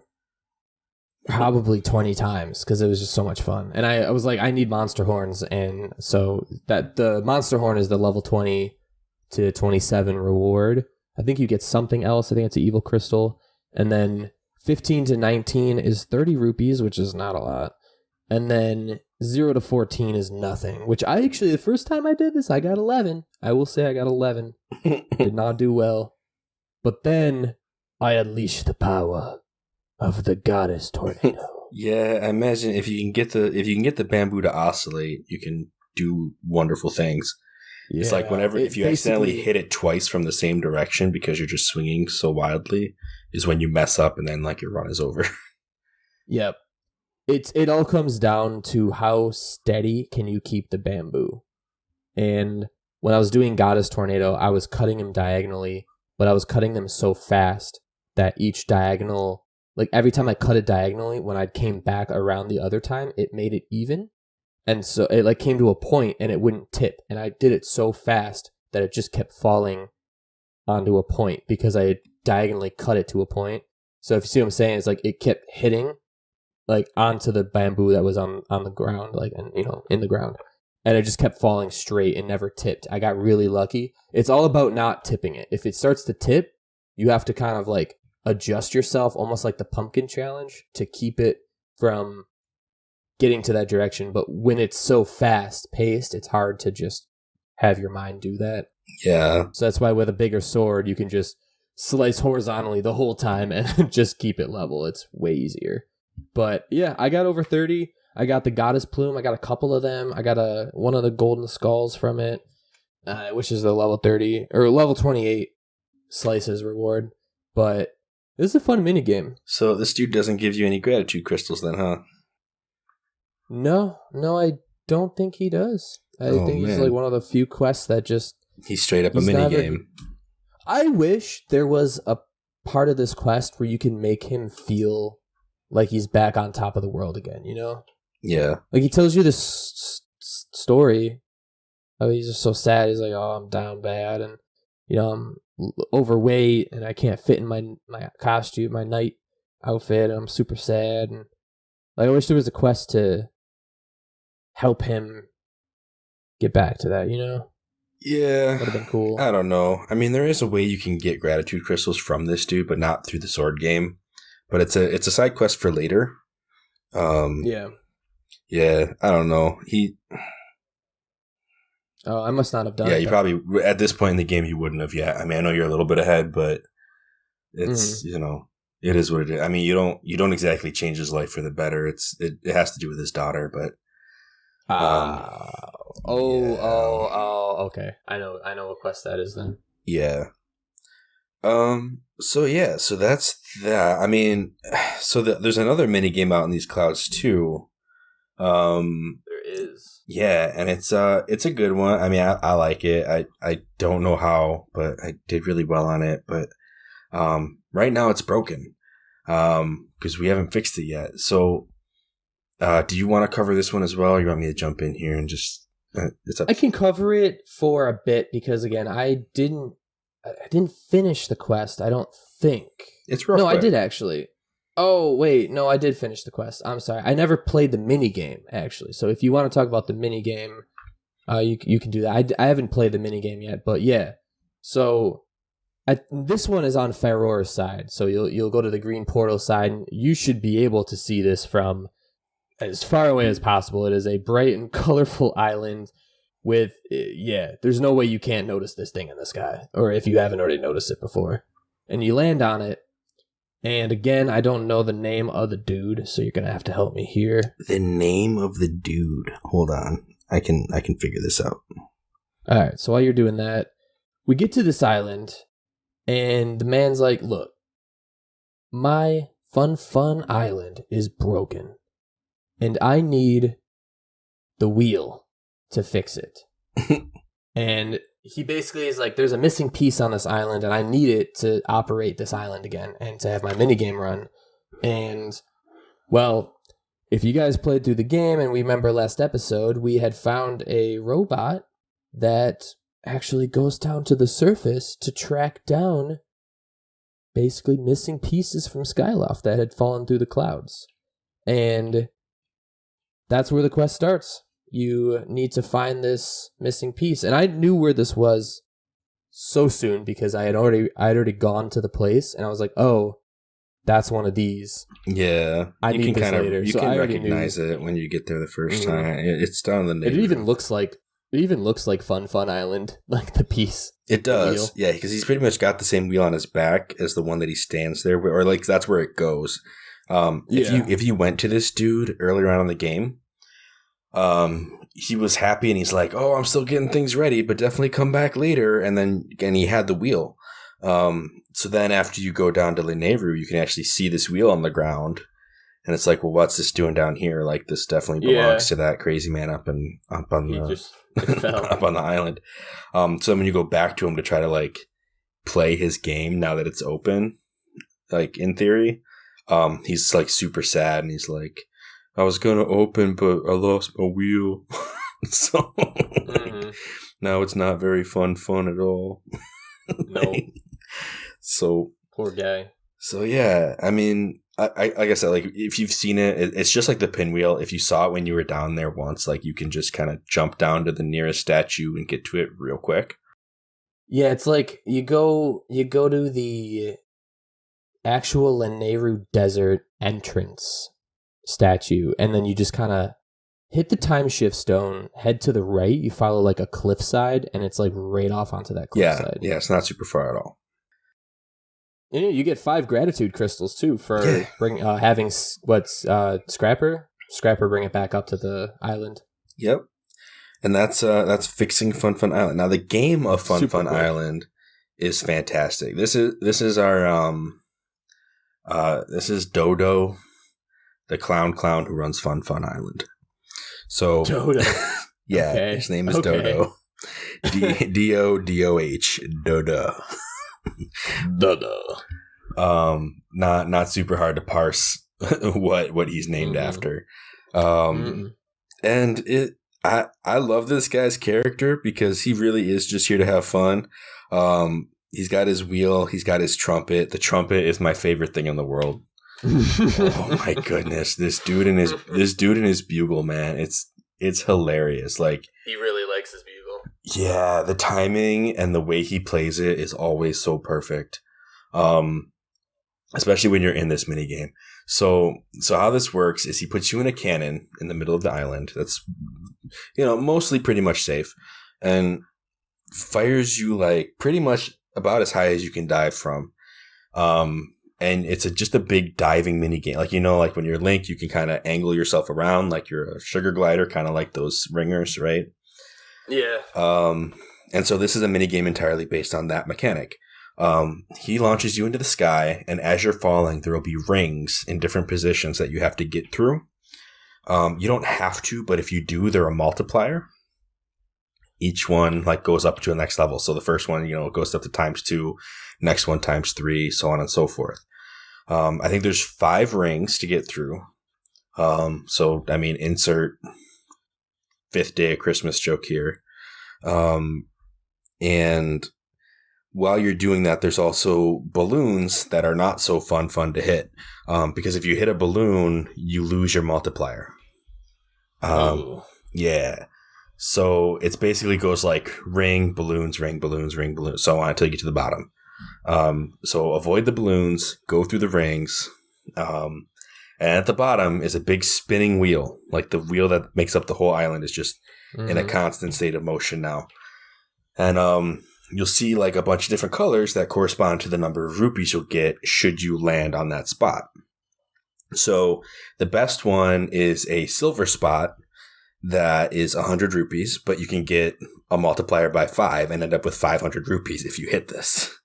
probably 20 times because it was just so much fun. And I was like, I need monster horns. And so that the monster horn is the level 20 to 27 reward. I think you get something else. I think it's an evil crystal. And then 15 to 19 is 30 rupees, which is not a lot. And then 0 to 14 is nothing, which the first time I did this, I got 11. I will say I got 11. Did not do well. But then I unleashed the power of the goddess tornado.
Yeah, I imagine if you can get the bamboo to oscillate, you can do wonderful things. Yeah, it's like if you accidentally hit it twice from the same direction because you're just swinging so wildly, is when you mess up and then your run is over.
Yep. It all comes down to how steady can you keep the bamboo. And when I was doing goddess tornado, I was cutting them diagonally, but I was cutting them so fast that each diagonal, every time I cut it diagonally, when I came back around the other time, it made it even. And so it came to a point and it wouldn't tip. And I did it so fast that it just kept falling onto a point because I had diagonally cut it to a point. So if you see what I'm saying, it's it kept hitting onto the bamboo that was on the ground, in the ground. And it just kept falling straight and never tipped. I got really lucky. It's all about not tipping it. If it starts to tip, you have to kind of adjust yourself, almost like the pumpkin challenge, to keep it from getting to that direction. But when it's so fast paced, it's hard to just have your mind do that.
Yeah.
So that's why with a bigger sword, you can just slice horizontally the whole time and just keep it level. It's way easier. But yeah, I got over 30. I got the goddess plume. I got a couple of them. I got one of the golden skulls from it, which is the level 30 or level 28 slices reward. But this is a fun minigame.
So this dude doesn't give you any gratitude crystals then, huh?
No, I don't think he does. I think he's one of the few quests that just...
He's straight up a minigame.
I wish there was a part of this quest where you can make him feel like he's back on top of the world again,
Yeah.
He tells you this story. Oh, he's just so sad. He's like, oh, I'm down bad, and I'm overweight, and I can't fit in my costume, my night outfit, and I'm super sad. And I wish there was a quest to help him get back to that,
Yeah.
Would have been cool.
I don't know. I mean, there is a way you can get gratitude crystals from this dude, but not through the sword game. But it's a side quest for later.
Yeah.
Yeah, I don't know.
Oh, I must not have done it.
Yeah, you probably, at this point in the game, you wouldn't have yet. I mean, I know you're a little bit ahead, but it's, it is what it is. I mean, you don't exactly change his life for the better. It has to do with his daughter, but.
Okay. I know what quest that is then.
Yeah. So that's that. I mean, there's another mini game out in these clouds too.
There is.
Yeah, and it's a good one. I mean, I like it. I don't know how, but I did really well on it. But right now it's broken because we haven't fixed it yet. So, do you want to cover this one as well? Or you want me to jump in here and just? It's up.
I can cover it for a bit because again, I didn't finish the quest. I don't think
it's real.
No,
quick.
I did actually. Oh wait, no, I did finish the quest. I'm sorry, I never played the mini game actually. So if you want to talk about the mini game, you can do that. I haven't played the mini game yet, but yeah. So this one is on Farore's side. So you'll go to the green portal side, and you should be able to see this from as far away as possible. It is a bright and colorful island with there's no way you can't notice this thing in the sky, or if you haven't already noticed it before. And you land on it. And again, I don't know the name of the dude, so you're gonna have to help me here.
The name of the dude. Hold on, I can figure this out.
All right. So while you're doing that, we get to this island, and the man's like, "Look, my fun island is broken, and I need the wheel to fix it. And he basically is like, there's a missing piece on this island, and I need it to operate this island again and to have my minigame run. And, well, if you guys played through the game and we remember last episode, we had found a robot that actually goes down to the surface to track down basically missing pieces from Skyloft that had fallen through the clouds. And that's where the quest starts. You need to find this missing piece. And I knew where this was so soon because I had already gone to the place, and I was like, oh, that's one of these.
Yeah.
I need this later.
You can recognize it when you get there the first time. It's down in the neighborhood.
It even looks like Fun Island, like the piece.
It does. Yeah, because he's pretty much got the same wheel on his back as the one that he stands there with, or like that's where it goes. If you went to this dude earlier on in the game, he was happy and he's like, "Oh, I'm still getting things ready, but definitely come back later." And he had the wheel. So then after you go down to Lenevru, you can actually see this wheel on the ground, and it's like, well, what's this doing down here? Like, this definitely belongs to that crazy man up on the island. So when you go back to him to try to like play his game now that it's open, like in theory, he's like super sad, and he's like, I was gonna open, but I lost my wheel. So now it's not very fun at all.
No.
So
poor guy.
So yeah, I mean, I like I said, like if you've seen it, it's just like the pinwheel. If you saw it when you were down there once, like you can just kind of jump down to the nearest statue and get to it real quick.
Yeah, it's like you go to the actual Lenevru Desert entrance statue, and then you just kind of hit the time shift stone, head to the right, you follow like a cliffside, and it's like right off onto that cliffside.
Yeah, it's not super far at all.
You get 5 gratitude crystals too for having Scrapper bring it back up to the island.
Yep, and that's fixing Fun Island. Now the game of Fun Island is fantastic. This is our this is Dodo, the clown who runs Fun Island. So
Dodo,
yeah, okay. His name is Dodo. DODOH, Dodo. Not super hard to parse what he's named after. And I love this guy's character because he really is just here to have fun. He's got his wheel, he's got his trumpet. The trumpet is my favorite thing in the world. Oh my goodness, this dude and his bugle, man. It's hilarious. Like,
he really likes his bugle.
Yeah, the timing and the way he plays it is always so perfect. Especially when you're in this minigame. So how this works is he puts you in a cannon in the middle of the island. That's, mostly pretty much safe, and fires you like pretty much about as high as you can dive from. And it's just a big diving mini game. Like, like when you're Link, you can kind of angle yourself around like you're a sugar glider, kind of like those ringers, right?
Yeah.
And so this is a mini game entirely based on that mechanic. He launches you into the sky, and as you're falling, there will be rings in different positions that you have to get through. You don't have to, but if you do, they're a multiplier. Each one like goes up to the next level. So the first one, goes up to ×2, next one ×3, so on and so forth. I think there's 5 rings to get through. So I mean, insert 5th day of Christmas joke here. And while you're doing that, there's also balloons that are not so fun to hit. Because if you hit a balloon, you lose your multiplier. Yeah. So it's basically goes like ring, balloons, ring, balloons, ring, balloons, so on until you get to the bottom. So avoid the balloons, go through the rings. And at the bottom is a big spinning wheel. Like the wheel that makes up the whole island is just in a constant state of motion now. And you'll see like a bunch of different colors that correspond to the number of rupees you'll get should you land on that spot. So the best one is a silver spot that is 100 rupees, but you can get a multiplier by 5 and end up with 500 rupees if you hit this.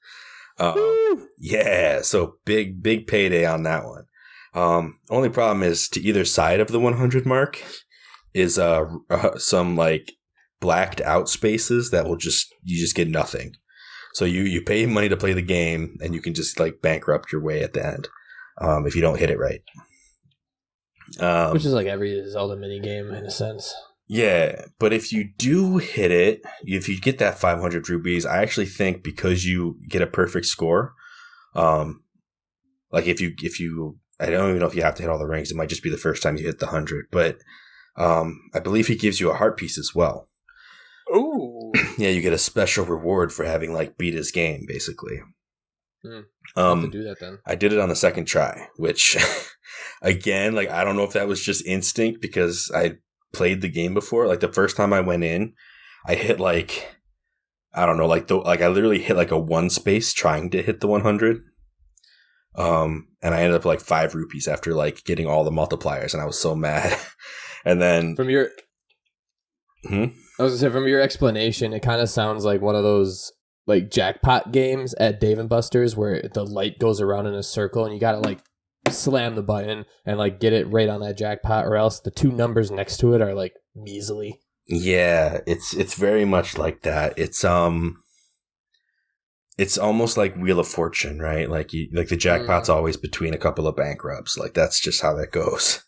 Yeah, so big payday on that one. Only problem is to either side of the 100 mark, is some like blacked out spaces that you just get nothing. So you pay money to play the game, and you can just like bankrupt your way at the end if you don't hit it right.
Which is like every Zelda mini game in a sense.
Yeah, but if you do hit it, if you get that 500 rupees, I actually think because you get a perfect score, like if you, I don't even know if you have to hit all the rings. It might just be the first time you hit the 100, but I believe he gives you a heart piece as well.
Ooh.
Yeah, you get a special reward for having like beat his game, basically.
I'll have to do that then.
I did it on the second try, which again, like I don't know if that was just instinct because I played the game before. Like the first time I went in, I hit like I don't know, like I literally hit like a one space trying to hit the 100. And I ended up like 5 rupees after like getting all the multipliers, and I was so mad. And then
from your I was gonna say, from your explanation, it kind of sounds like one of those like jackpot games at Dave & Buster's where the light goes around in a circle and you gotta like slam the button and like get it right on that jackpot, or else the 2 numbers next to it are like measly.
Yeah, it's very much like that. It's almost like Wheel of Fortune, right? Like the jackpot's always between a couple of bankrupts. Like that's just how that goes.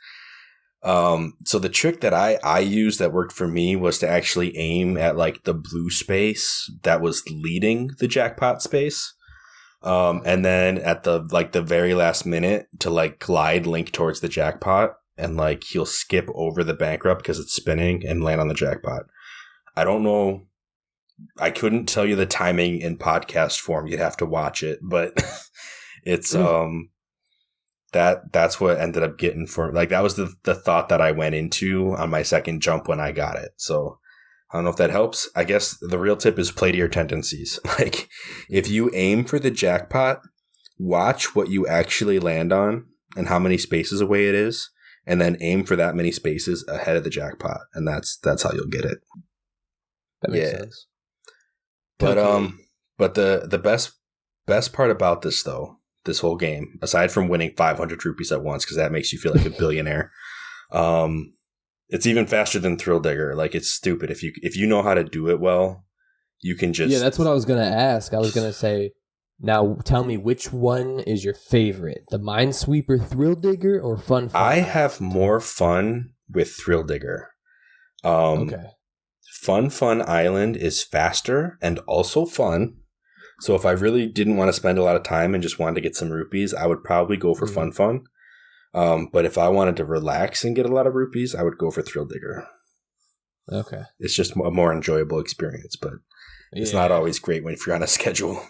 So the trick that I used that worked for me was to actually aim at like the blue space that was leading the jackpot space. And then at the very last minute to like glide Link towards the jackpot, and like he'll skip over the bankrupt because it's spinning and land on the jackpot. I don't know. I couldn't tell you the timing in podcast form. You'd have to watch it, but it's, that's what ended up getting for like that was the thought that I went into on my second jump when I got it. So I don't know if that helps. I guess the real tip is play to your tendencies. Like if you aim for the jackpot, watch what you actually land on and how many spaces away it is, and then aim for that many spaces ahead of the jackpot, and that's how you'll get it.
That makes sense.
But but the best part about this though, this whole game, aside from winning 500 rupees at once, because that makes you feel like a billionaire, it's even faster than Thrill Digger. Like it's stupid. If you know how to do it well, you can just
that's what I was gonna ask. I was gonna say, now tell me which one is your favorite, the Minesweeper Thrill Digger or Fun Fun?
I have more fun with Thrill Digger.
Okay.
Fun Island is faster and also fun. So if I really didn't want to spend a lot of time and just wanted to get some rupees, I would probably go for Fun. But if I wanted to relax and get a lot of rupees, I would go for Thrill Digger.
Okay.
It's just a more enjoyable experience, but it's not always great if you're on a schedule.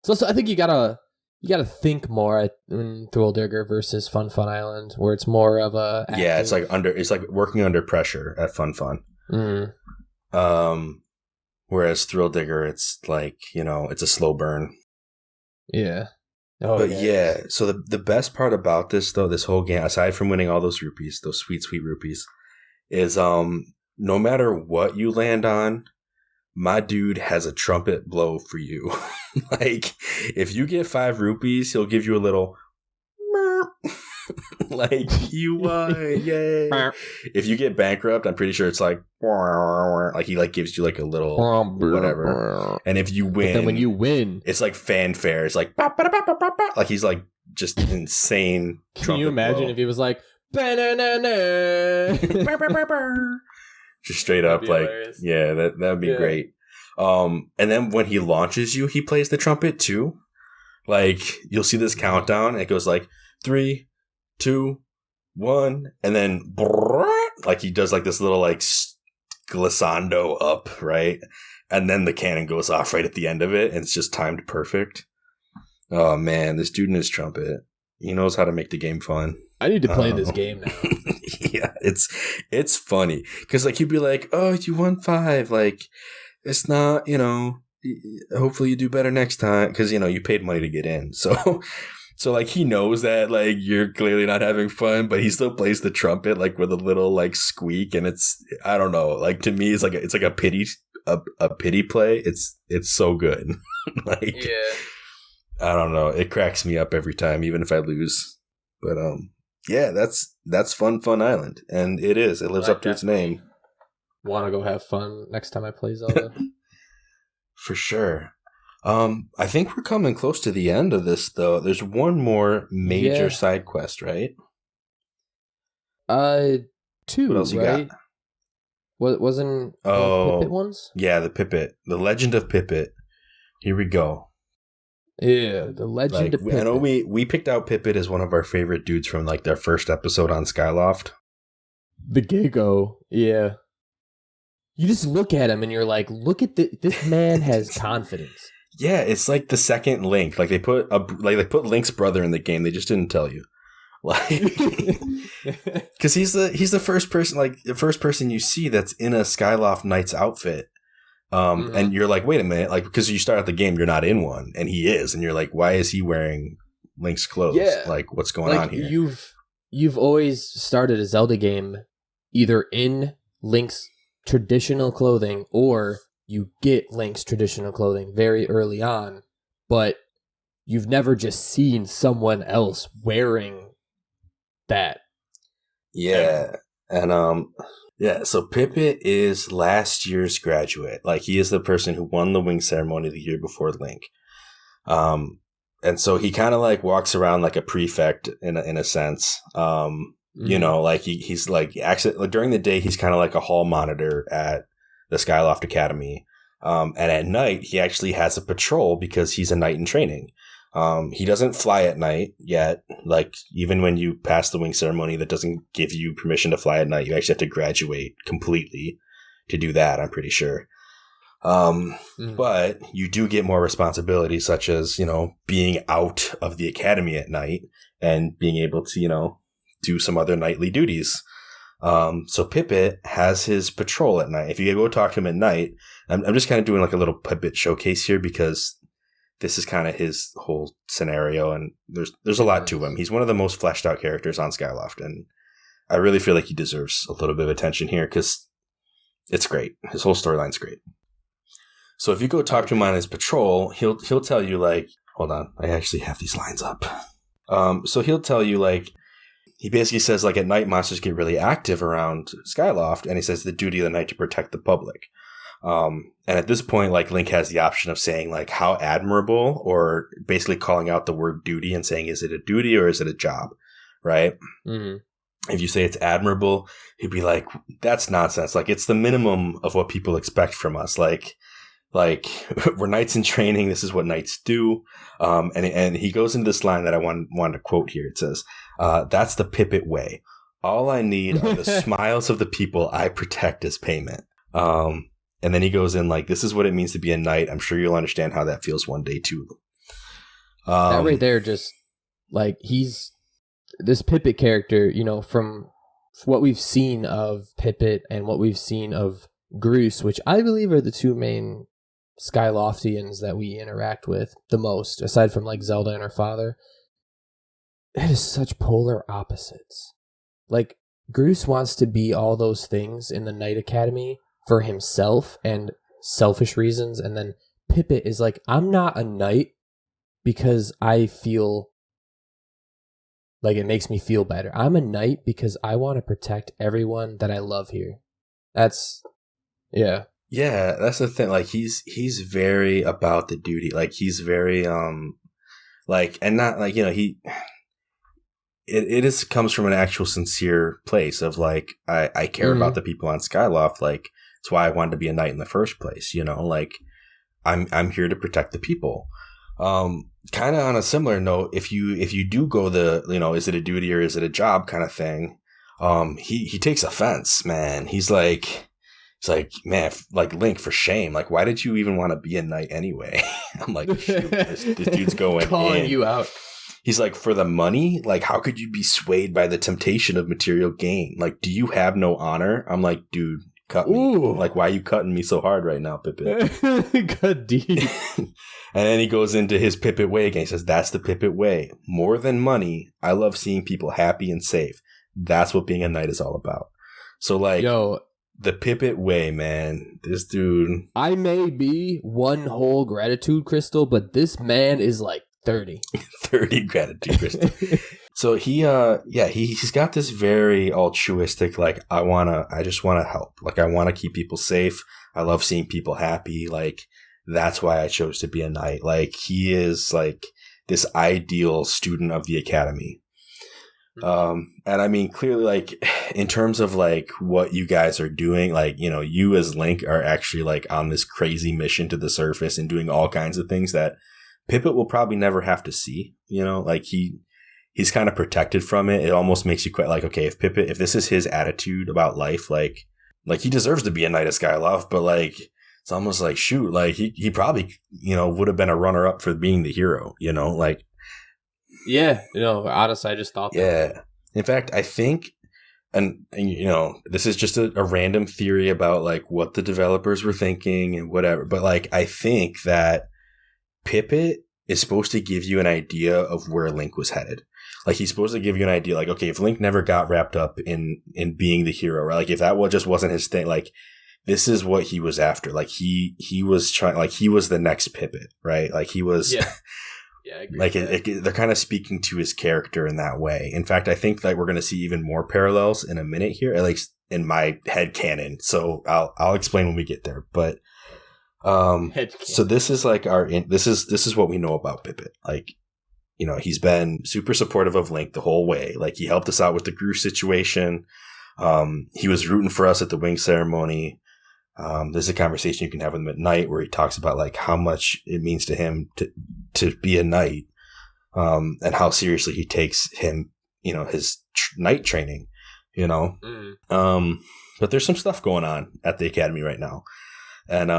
So I think you gotta think more in Thrill Digger versus Fun Island, where it's more of a active...
Yeah, it's like working under pressure at Fun. Whereas Thrill Digger, it's like, it's a slow burn.
Yeah.
So the best part about this though, this whole game, aside from winning all those rupees, those sweet rupees, is no matter what you land on, my dude has a trumpet blow for you. Like if you get 5 rupees, he'll give you a little like you won, yay. If you get bankrupt, I'm pretty sure it's like he like gives you like a little whatever. And if you win,
but then when you win,
it's like fanfare. It's like like he's like just insane.
Can you imagine if he was like
just straight up like hilarious. Yeah, that would be great. And then when he launches you, he plays the trumpet too. Like you'll see this countdown, and it goes like 3, 2, 1, and then like he does like this little like glissando up, right? And then the cannon goes off right at the end of it, and it's just timed perfect. Oh man, this dude and his trumpet, he knows how to make the game fun.
I need to play this game now.
Yeah, it's funny because like you'd be like, oh, you won 5, like it's not, hopefully you do better next time because you paid money to get in, so like he knows that like you're clearly not having fun, but he still plays the trumpet like with a little like squeak, and it's, I don't know, like to me it's like a pity play. It's so good. Like I don't know, it cracks me up every time, even if I lose. But Yeah, that's Fun Island, and it is. It lives up to its name.
Want to go have fun next time I play Zelda?
For sure. I think we're coming close to the end of this, though. There's one more major side quest, right?
Two.
What else you got?
Wasn't Pipit ones?
Yeah, the Pipit, the Legend of Pipit. Here we go.
Yeah, the Legend of Pipit.
I know we picked out Pipit as one of our favorite dudes from like their first episode on Skyloft.
The Gigo, yeah. You just look at him and you're like, look at this man has confidence.
Yeah, it's like the second Link. Like they put Link's brother in the game. They just didn't tell you, like, because he's the first person, like the first person you see that's in a Skyloft Knight's outfit. And you're like, wait a minute, like because you start out the game, you're not in one, and he is, and you're like, why is he wearing Link's clothes?
Yeah,
like what's going on here?
You've always started a Zelda game either in Link's traditional clothing or you get Link's traditional clothing very early on, but you've never just seen someone else wearing that.
Yeah. And yeah, so Pipit is last year's graduate. Like he is the person who won the wing ceremony the year before Link. And so he kind of like walks around like a prefect in a sense. You know, like he's like actually during the day he's kind of like a hall monitor at the Skyloft Academy. And at night he actually has a patrol because he's a knight in training. He doesn't fly at night yet. Like even when you pass the wing ceremony, that doesn't give you permission to fly at night. You actually have to graduate completely to do that, I'm pretty sure. But you do get more responsibilities, such as, you know, being out of the academy at night and being able to, you know, do some other nightly duties. So Pipit has his patrol at night. If you go talk to him at night, I'm just kind of doing like a little Pipit showcase here because this is kind of his whole scenario, and there's a lot to him. He's one of the most fleshed out characters on Skyloft, and I really feel like he deserves a little bit of attention here because it's great. His whole storyline's great. So if you go talk to him on his patrol, he'll tell you like, hold on, I actually have these lines up. So he'll tell you like, he basically says like at night monsters get really active around Skyloft, and he says the duty of the night to protect the public. And at this point, like Link has the option of saying like how admirable, or basically calling out the word duty and saying, is it a duty or is it a job? Right. Mm-hmm. If you say it's admirable, he'd be like, that's nonsense. Like it's the minimum of what people expect from us. Like we're knights in training. This is what knights do. And he goes into this line that I wanted to quote here. It says, that's the Pipit way. All I need are the smiles of the people I protect as payment. And then he goes in like, this is what it means to be a knight. I'm sure you'll understand how that feels one day too.
That right there, just like this Pipit character, you know, from what we've seen of Pipit and what we've seen of Groose, which I believe are the two main Skyloftians that we interact with the most, aside from like Zelda and her father. It is such polar opposites. Like Groose wants to be all those things in the Knight Academy for himself and selfish reasons, and then Pipit is like, I'm not a knight because I feel like it makes me feel better. I'm a knight because I want to protect everyone that I love here. That's that's the thing. Like he's very about the duty. Like he's very like, and not like, you know, it comes from an actual sincere place of like, I care about the people on Skyloft. Like it's why I wanted to be a knight in the first place. You know, like I'm here to protect the people. Kind of on a similar note, if you do go the, you know, is it a duty or is it a job kind of thing? He takes offense, man. He's like, man, like Link, for shame. Like, why did you even want to be a knight anyway? I'm like, shoot, this dude's going calling
in.
You out.
He's like, for the money? Like, how could you be swayed by the temptation of material gain? Like, do you have no honor? I'm like, dude, cut me.
Ooh.
Like, why are you cutting me so hard right now, Pipit?
Good deed.
And then he goes into his Pipit way again. He says, that's the Pipit way. More than money, I love seeing people happy and safe. That's what being a knight is all about. So, like,
yo,
the Pipit way, man. This dude.
I may be one whole gratitude crystal, but this man is like 30.
30 gratitude crystal. So he's got this very altruistic, like, I just want to help. Like, I want to keep people safe. I love seeing people happy. Like, that's why I chose to be a knight. Like, he is like this ideal student of the academy. And I mean, clearly, like, in terms of like what you guys are doing, like, you know, you as Link are actually like on this crazy mission to the surface and doing all kinds of things that Pippet will probably never have to see, you know, like he's kind of protected from it. It almost makes you quite like, okay, if this is his attitude about life, like he deserves to be a Knight of Skylove, but like, it's almost like, shoot, like he probably, you know, would have been a runner up for being the hero, you know, like.
Yeah, you know, honestly, I just thought that.
Yeah. In fact, I think, and you know, this is just a random theory about like what the developers were thinking and whatever, but like, I think that Pippet is supposed to give you an idea of where Link was headed. Like, he's supposed to give you an idea, like, okay, if Link never got wrapped up in being the hero, right? Like, if that just wasn't his thing, like, this is what he was after. Like, he was trying, like, he was the next Pippet, right? Like, he was,
yeah, I agree
like, they're kind of speaking to his character in that way. In fact, I think that we're going to see even more parallels in a minute here, at least in my head canon. So I'll explain when we get there. But, so this is like this is what we know about Pippet. Like, you know, he's been super supportive of Link the whole way. Like, he helped us out with the Groose situation. He was rooting for us at the wing ceremony. There's a conversation you can have with him at night where he talks about like how much it means to him to be a knight, and how seriously he takes him, you know, his knight training, you know. But there's some stuff going on at the academy right now, and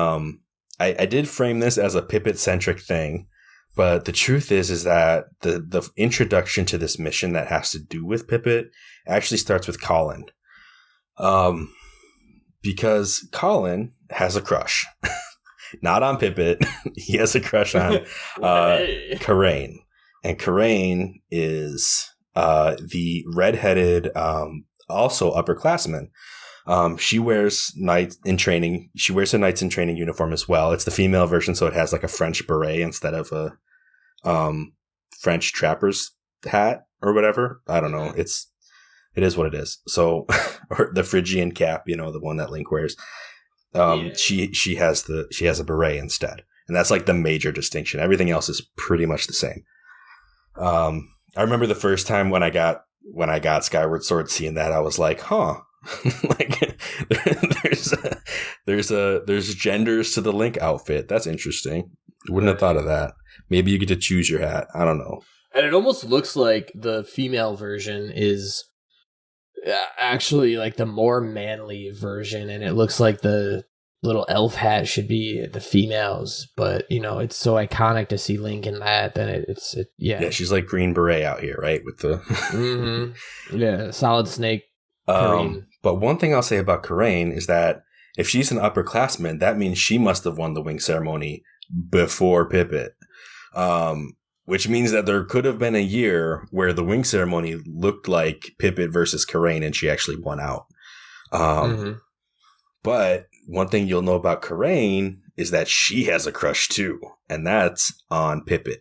I did frame this as a Pippet centric thing. But the truth is that the introduction to this mission that has to do with Pippet actually starts with Colin. Because Colin has a crush. Not on Pippet. He has a crush on Karain. And Karain is the redheaded, also upperclassman. She wears knights in training. She wears a knights in training uniform as well. It's the female version, so it has like a French beret instead of a French trapper's hat or whatever. I don't know. It is what it is. So, or the Phrygian cap, you know, the one that Link wears. She has a beret instead, and that's like the major distinction. Everything else is pretty much the same. I remember the first time when I got Skyward Sword, seeing that, I was like, huh. Like, there's genders to the Link outfit. That's interesting. Wouldn't have thought of that. Maybe you get to choose your hat. I don't know.
And it almost looks like the female version is actually like the more manly version, and it looks like the little elf hat should be the females, but you know, it's so iconic to see Link in that. Then yeah,
she's like Green Beret out here, right? With the
yeah, Solid Snake.
But one thing I'll say about Karain is that if she's an upperclassman, that means she must have won the wing ceremony before Pippet. Which means that there could have been a year where the wing ceremony looked like Pippet versus Karain, and she actually won out. But one thing you'll know about Karain is that she has a crush too, and that's on Pippet.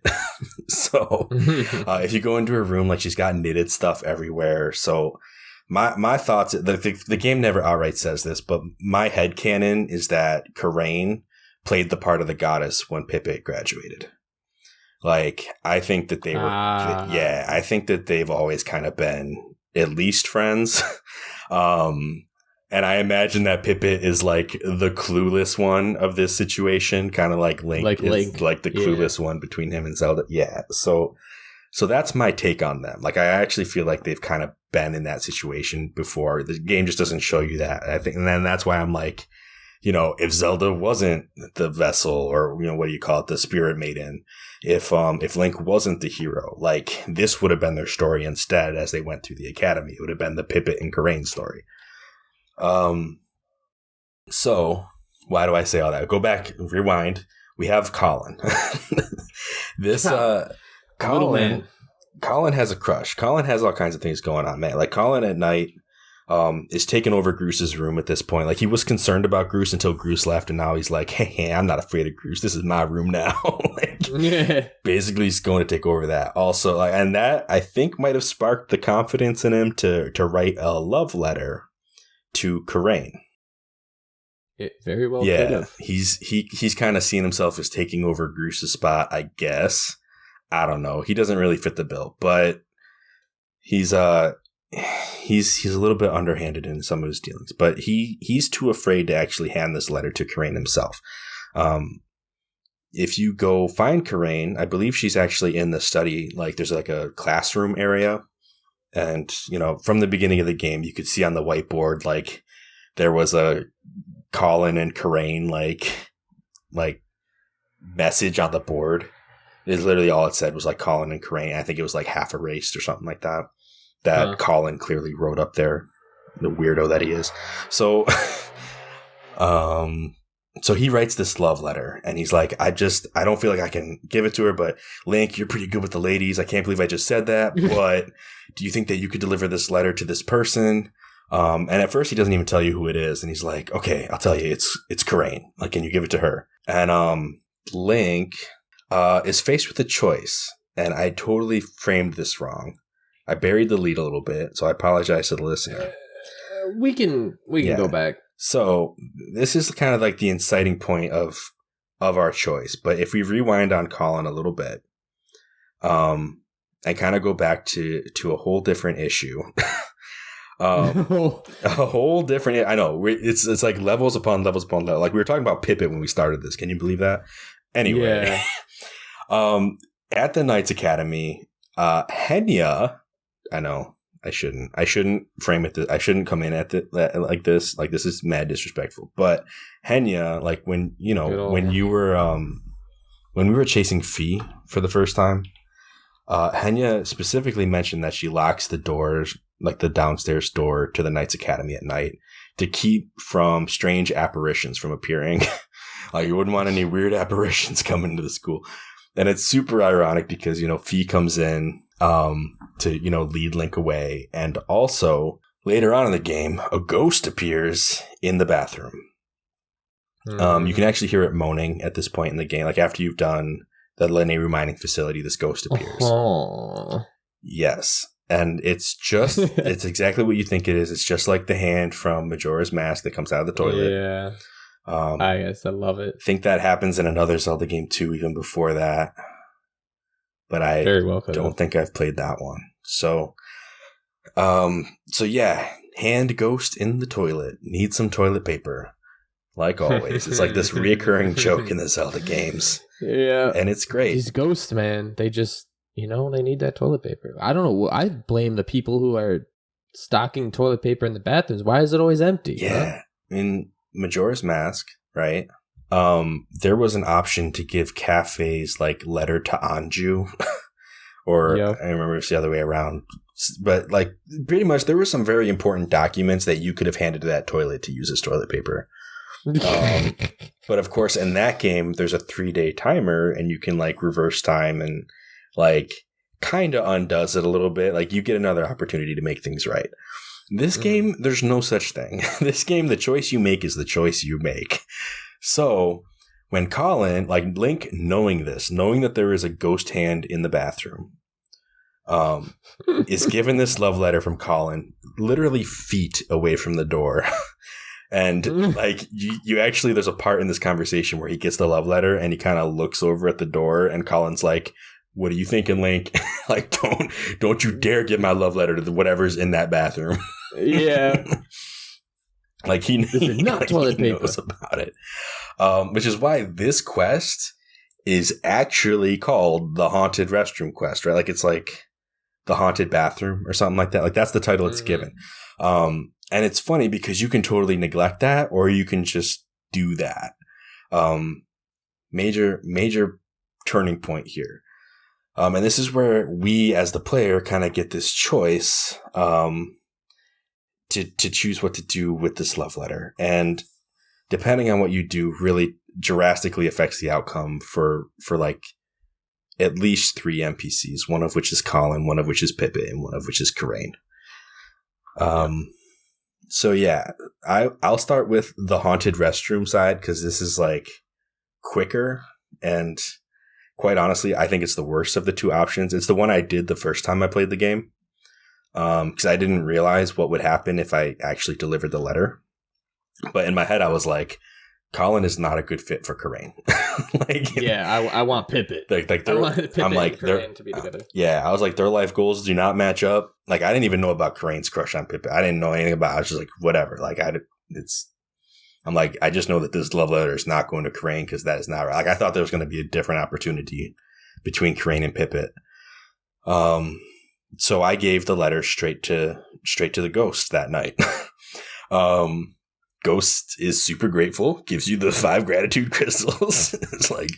So if you go into her room, like, she's got knitted stuff everywhere. So my thoughts, the game never outright says this, but my headcanon is that Karain played the part of the goddess when Pippet graduated. Like, I think that they were, I think that they've always kind of been at least friends. And I imagine that Pippet is like the clueless one of this situation, kind of like Link is like the clueless one between him and Zelda. Yeah. So that's my take on them. Like, I actually feel like they've kind of been in that situation before. The game just doesn't show you that, I think. And then that's why I'm like, you know, if Zelda wasn't the vessel, or, you know, what do you call it? The spirit maiden. If Link wasn't the hero, like, this would have been their story instead as they went through the academy. It would have been the Pippet and Karain story. So why do I say all that? Go back, rewind. We have Colin. Colin has a crush. Colin has all kinds of things going on, man. Like, Colin at night is taking over Groose's room at this point. Like, he was concerned about Groose until Groose left, and now he's like, hey, I'm not afraid of Groose. This is my room now. Like, basically he's going to take over that. Also, and that I think might have sparked the confidence in him to write a love letter to Karain.
It very well could have.
He's kind of seen himself as taking over Groos's spot, I guess. I don't know. He doesn't really fit the bill, but he's a little bit underhanded in some of his dealings. But he's too afraid to actually hand this letter to Karain himself. If you go find Karain, I believe she's actually in the study. Like there's like a classroom area, and from the beginning of the game, you could see on the whiteboard like there was a Colin and Karain like message on the board. It's literally all it said was like Colin and Karain. I think it was like half erased or something like that. That Colin clearly wrote up there, the weirdo that he is. So, so he writes this love letter, and he's like, I don't feel like I can give it to her, but Link, you're pretty good with the ladies. I can't believe I just said that, but do you think that you could deliver this letter to this person? And at first he doesn't even tell you who it is, and he's like, okay, I'll tell you, it's Karain. Like, can you give it to her? And Link is faced with a choice, and I totally framed this wrong. I buried the lead a little bit, so I apologize to the listener.
We can go back.
So this is kind of like the inciting point of our choice. But if we rewind on Colin a little bit, and kind of go back to a whole different issue. A whole different. I know it's like levels upon levels upon levels. Like we were talking about Pippet when we started this. Can you believe that? Anyway, at the Knights Academy, Henya. I know I shouldn't frame it. I shouldn't come in at like this. Like this is mad disrespectful. But Henya, like when you were when we were chasing Fee for the first time, Henya specifically mentioned that she locks the doors, like the downstairs door to the Knights Academy at night, to keep from strange apparitions from appearing. Like you wouldn't want any weird apparitions coming into the school. And it's super ironic because, Fee comes in to, lead Link away. And also, later on in the game, a ghost appears in the bathroom. You can actually hear it moaning at this point in the game. Like after you've done the Lenneru mining facility, this ghost appears.
Oh.
Yes. And it's exactly what you think it is. It's just like the hand from Majora's Mask that comes out of the toilet.
Yeah. I guess I love it.
I think that happens in another Zelda game too, even before that. But I don't think I've played that one. So yeah, hand ghost in the toilet. Need some toilet paper. Like always. It's like this reoccurring joke in the Zelda games.
Yeah.
And it's great.
These ghosts, man, they just, they need that toilet paper. I don't know. I blame the people who are stocking toilet paper in the bathrooms. Why is it always empty?
Yeah. In Majora's Mask, right? There was an option to give Kafei's like letter to Anju, or I remember it's the other way around. But like pretty much, there were some very important documents that you could have handed to that toilet to use as toilet paper. But of course, in that game, there's a 3-day timer, and you can like reverse time and like kind of undoes it a little bit. Like you get another opportunity to make things right. This game, there's no such thing. This game, the choice you make is the choice you make. So when Colin, like Link, knowing that there is a ghost hand in the bathroom, is given this love letter from Colin, literally feet away from the door. And like you actually, there's a part in this conversation where he gets the love letter and he kind of looks over at the door, and Colin's like, "What are you thinking, Link? Like, don't you dare give my love letter to whatever's in that bathroom."
Yeah.
Like he knows about it. Which is why this quest is actually called the Haunted Restroom Quest, right? Like it's like the Haunted Bathroom or something like that. Like that's the title it's given. And it's funny because you can totally neglect that, or you can just do that. Major turning point here. And this is where we as the player kind of get this choice to choose what to do with this love letter. And depending on what you do really drastically affects the outcome for like at least 3 NPCs, one of which is Colin, one of which is Pippet, and one of which is Karain. So yeah, I'll start with the haunted restroom side because this is like quicker and quite honestly, I think it's the worst of the two options. It's the one I did the first time I played the game. Because I didn't realize what would happen if I actually delivered the letter. But in my head, I was like, Colin is not a good fit for Karain.
I want Pippet.
I want Pippet I'm like, and Karain to be together. Yeah, I was like, their life goals do not match up. Like, I didn't even know about Karain's crush on Pippet. I didn't know anything about it. I was just like, whatever. Like, I'm like, I just know that this love letter is not going to Karain because that is not right. Like, I thought there was going to be a different opportunity between Karain and Pippet. So I gave the letter straight to the ghost that night. Ghost is super grateful, gives you the 5 gratitude crystals. It's like,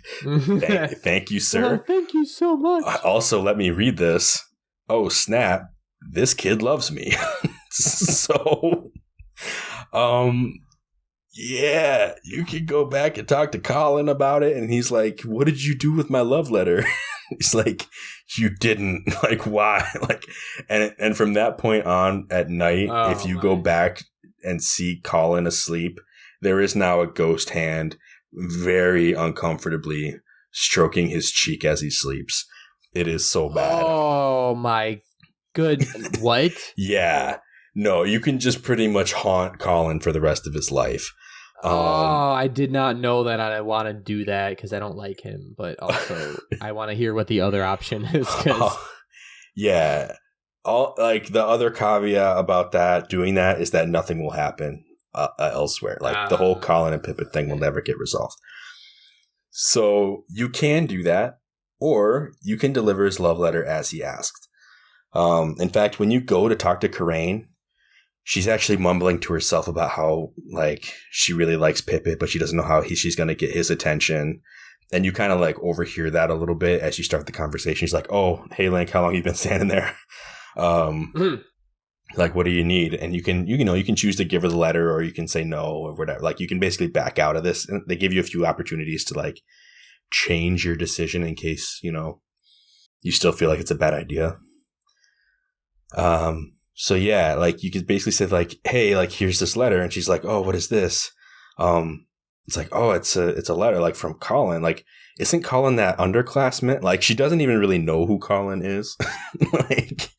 thank you, sir.
Oh, thank you so much.
Also, let me read this. Oh, snap. This kid loves me. So, yeah, you can go back and talk to Colin about it. And he's like, what did you do with my love letter? He's like, you didn't. Like, why? Like, and from that point on at night, if you go back and see Colin asleep, there is now a ghost hand very uncomfortably stroking his cheek as he sleeps. It is so bad.
Oh my good. What?
Yeah. No, you can just pretty much haunt Colin for the rest of his life.
I did not know that. I want to do that because I don't like him, but also I want to hear what the other option is.
Yeah. Like the other caveat about doing that is that nothing will happen elsewhere. Like the whole Colin and Pippet thing will never get resolved. So you can do that, or you can deliver his love letter as he asked. In fact, when you go to talk to Karain, she's actually mumbling to herself about how, like, she really likes Pippet, but she doesn't know how she's going to get his attention. And you kind of, like, overhear that a little bit as you start the conversation. She's like, oh, hey, Link, how long have you been standing there? Like, what do you need? And you can choose to give her the letter, or you can say no or whatever. Like, you can basically back out of this. And they give you a few opportunities to, like, change your decision in case, you still feel like it's a bad idea. So yeah, like you could basically say like, hey, like here's this letter, and she's like, oh, what is this? It's like, oh, it's a letter like from Colin. Like, isn't Colin that underclassman? Like, she doesn't even really know who Colin is. Like,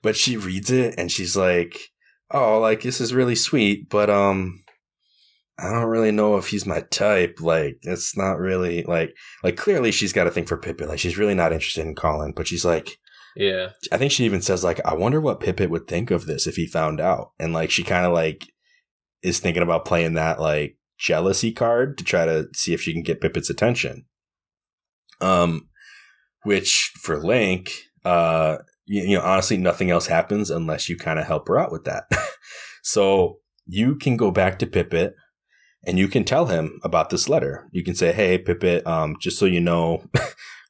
but she reads it and she's like, oh, like this is really sweet, but I don't really know if he's my type. Like, it's not really like clearly she's got a thing for Pippet. Like, she's really not interested in Colin, but she's like,
yeah.
I think she even says, like, I wonder what Pippet would think of this if he found out. And, like, she kind of, like, is thinking about playing that, like, jealousy card to try to see if she can get Pippet's attention. Which, for Link, honestly, nothing else happens unless you kind of help her out with that. So, you can go back to Pippet, and you can tell him about this letter. You can say, hey, Pippet, just so you know...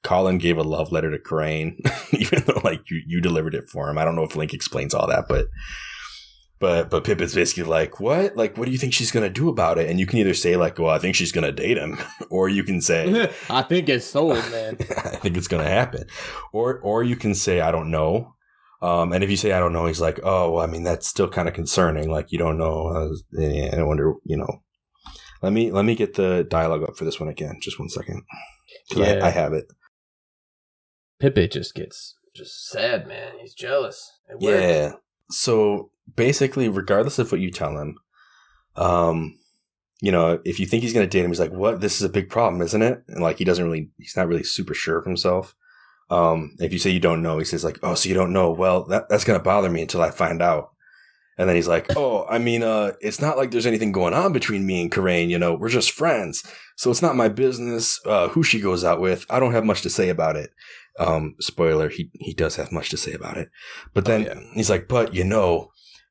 Colin gave a love letter to Karain, even though like you delivered it for him. I don't know if Link explains all that, but Pippet's basically like, what? Like, what do you think she's gonna do about it? And you can either say like, well, I think she's gonna date him, or you can say,
I think it's sold, man.
I think it's gonna happen, or you can say, I don't know. And if you say I don't know, he's like, oh, well, I mean that's still kind of concerning. Like you don't know. I wonder, Let me get the dialogue up for this one again. Just 1 second, because I have it.
Pippet just gets sad, man. He's jealous.
Yeah. So basically, regardless of what you tell him, if you think he's going to date him, he's like, what? This is a big problem, isn't it? And like, he's not really super sure of himself. If you say you don't know, he says like, oh, so you don't know. Well, that's going to bother me until I find out. And then he's like, oh, I mean, it's not like there's anything going on between me and Karain, we're just friends. So it's not my business who she goes out with. I don't have much to say about it. Spoiler, he does have much to say about it. But then he's like, but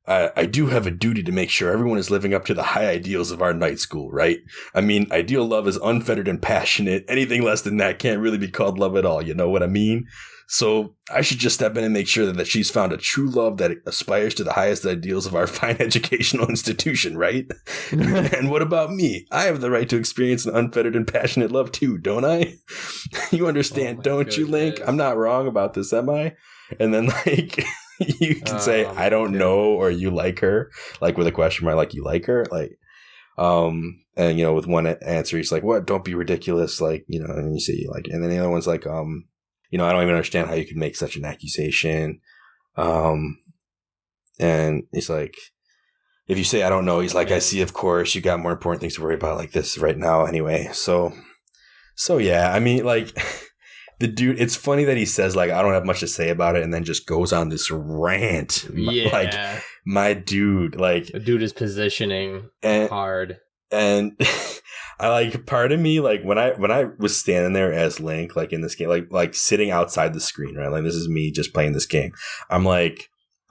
I do have a duty to make sure everyone is living up to the high ideals of our night school, right? I mean, ideal love is unfettered and passionate. Anything less than that can't really be called love at all. You know what I mean? So I should just step in and make sure that she's found a true love that aspires to the highest ideals of our fine educational institution, right? And what about me? I have the right to experience an unfettered and passionate love too, don't I? You understand, don't you, Link? I'm not wrong about this, am I? And then like... you can say, I don't know, or you like her, like with a question mark, like you like her. Like, and And, with one answer, he's like, what? Don't be ridiculous. Like, and you see, like, and then the other one's like, I don't even understand how you could make such an accusation. And he's like, if you say, I don't know, he's like, I see, of course, you got more important things to worry about like this right now anyway. So yeah, I mean, like, the dude, it's funny that he says, like, I don't have much to say about it, and then just goes on this rant.
Yeah.
Like, my dude, like.
The dude is positioning hard.
And I like, part of me, like, when I was standing there as Link, like, in this game, like sitting outside the screen, right? Like, this is me just playing this game. I'm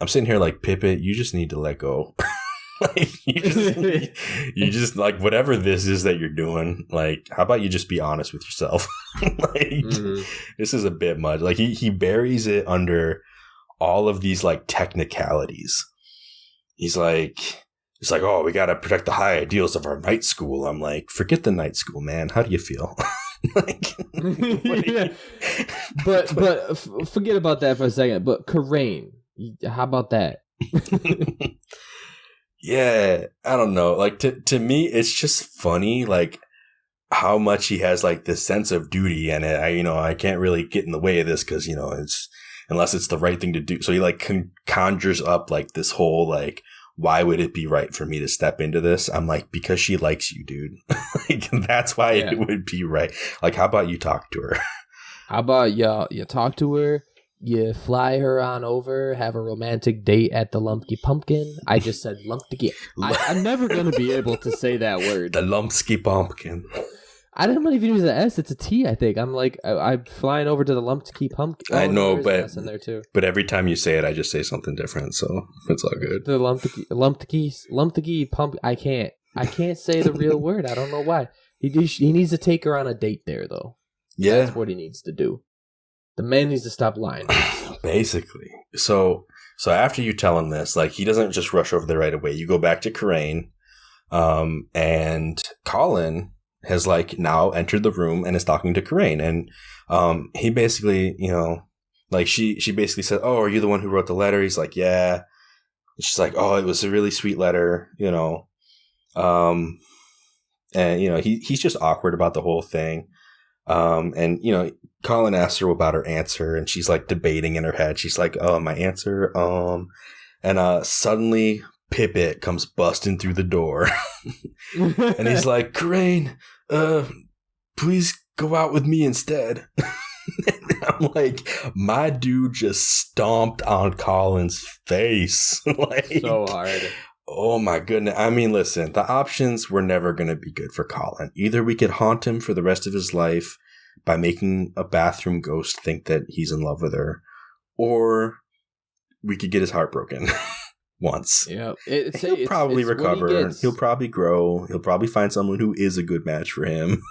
sitting here like, Pippet, you just need to let go. Like, you just like, whatever this is that you're doing, like, how about you just be honest with yourself? Like, this is a bit much. Like, he buries it under all of these like technicalities. He's like, it's like, oh, we got to protect the high ideals of our night school. I'm like, forget the night school, man. How do you feel?
Yeah. But forget about that for a second. But Karain, how about that?
Yeah, I don't know. Like, to me, it's just funny, like, how much he has like this sense of duty, and I can't really get in the way of this because it's unless it's the right thing to do. So he like conjures up like this whole like, why would it be right for me to step into this? I'm like, because she likes you, dude. Like, that's why it would be right. Like, how about you talk to her?
How about you talk to her? You fly her on over, have a romantic date at the Lumpky Pumpkin. I just said Lumpky. I'm never going to be able to say that word.
The Lumpky Pumpkin.
I don't even use the S. It's a T, I think. I'm like, I'm flying over to the Lumpky Pumpkin.
I know, but
in there too.
But every time you say it, I just say something different, so it's all good.
The Lumpky Pumpkin. I can't say the real word. I don't know why. He needs to take her on a date there, though.
Yeah.
That's what he needs to do. The man needs to stop lying.
Basically. So after you tell him this, like, he doesn't just rush over there right away. You go back to Karain, and Colin has like now entered the room and is talking to Karain, and he basically, like she basically said, "Oh, are you the one who wrote the letter?" He's like, "Yeah." And she's like, "Oh, it was a really sweet letter," and he's just awkward about the whole thing. And Colin asks her about her answer, and she's like debating in her head. She's like, "Oh, my answer." And suddenly Pippet comes busting through the door, and he's like, "Karain, please go out with me instead." And I'm like, my dude just stomped on Colin's face, like,
so hard.
Oh my goodness. I mean, listen, the options were never going to be good for Colin. Either we could haunt him for the rest of his life by making a bathroom ghost think that he's in love with her, or we could get his heart broken once.
Yeah.
He'll probably recover. He'll probably grow. He'll probably find someone who is a good match for him.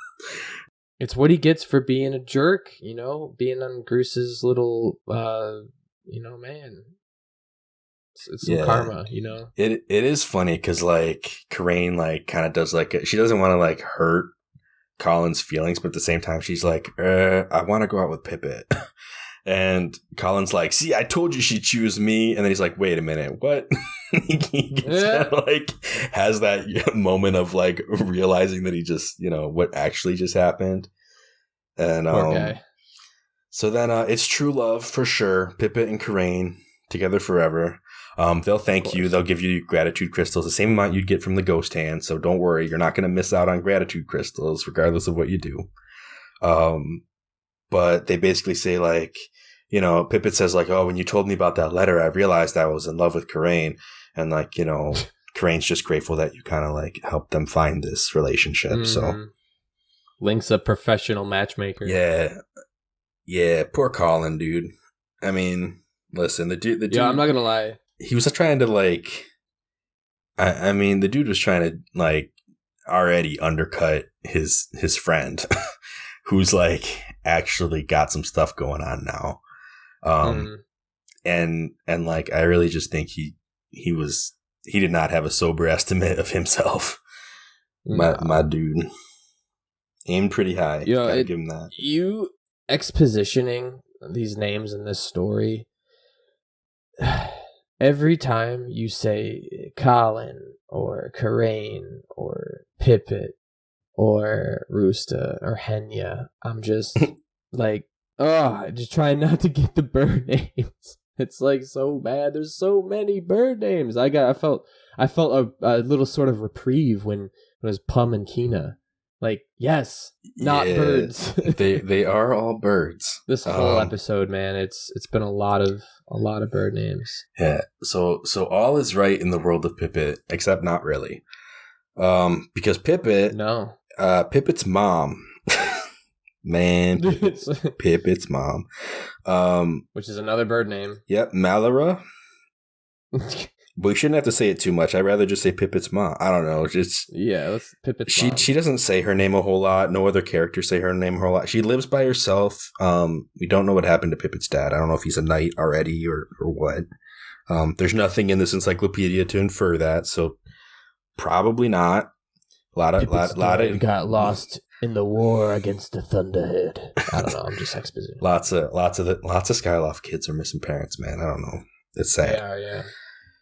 It's what he gets for being a jerk, being on Bruce's little, man. It's some karma,
It is funny because like Karain like kind of does like she doesn't want to like hurt Colin's feelings, but at the same time she's like, I want to go out with Pippet. And Colin's like, "See, I told you she'd choose me." And then he's like, "Wait a minute, what?" He gets has that moment of like realizing that he just, what actually just happened. And
poor guy.
So then it's true love for sure. Pippet and Karain together forever. They'll thank you. They'll give you gratitude crystals, the same amount you'd get from the ghost hand. So don't worry, you're not going to miss out on gratitude crystals, regardless of what you do. But they basically say like, Pippet says like, "Oh, when you told me about that letter, I realized I was in love with Karain." And like, Karain's just grateful that you kind of like helped them find this relationship. Mm-hmm. So
Link's a professional matchmaker.
Yeah. Poor Colin, dude. I mean, listen, the dude.
Yeah, I'm not going to lie.
He was trying to like, I mean, the dude was trying to like already undercut his friend who's like actually got some stuff going on now. And like, I really just think he did not have a sober estimate of himself. My dude aimed pretty high. Gotta give him that.
You expositioning these names in this story, every time you say Colin or Karain or Pippet or Rooster or Henya. I'm just like, just trying not to get the bird names. It's like so bad. There's so many bird names. I felt a little sort of reprieve when it was Pum and Kina. Like, yes, not birds.
they are all birds.
This whole episode, man, it's been a lot of bird names.
Yeah. So all is right in the world of Pippet, except not really. Because Pippet's mom, man, Pippet's mom,
which is another bird name.
Yep, Malara. We shouldn't have to say it too much. I'd rather just say Pippet's mom. I don't know. Just
that's Pippet's mom.
She doesn't say her name a whole lot. No other characters say her name a whole lot. She lives by herself. We don't know what happened to Pippet's dad. I don't know if he's a knight already or what. There's nothing in this encyclopedia to infer that, so probably not. A lot of
got lost in the war against the Thunderhead. I don't know. I'm just expositing.
Lots of Skyloft kids are missing parents, man. I don't know. It's sad.
They are, yeah.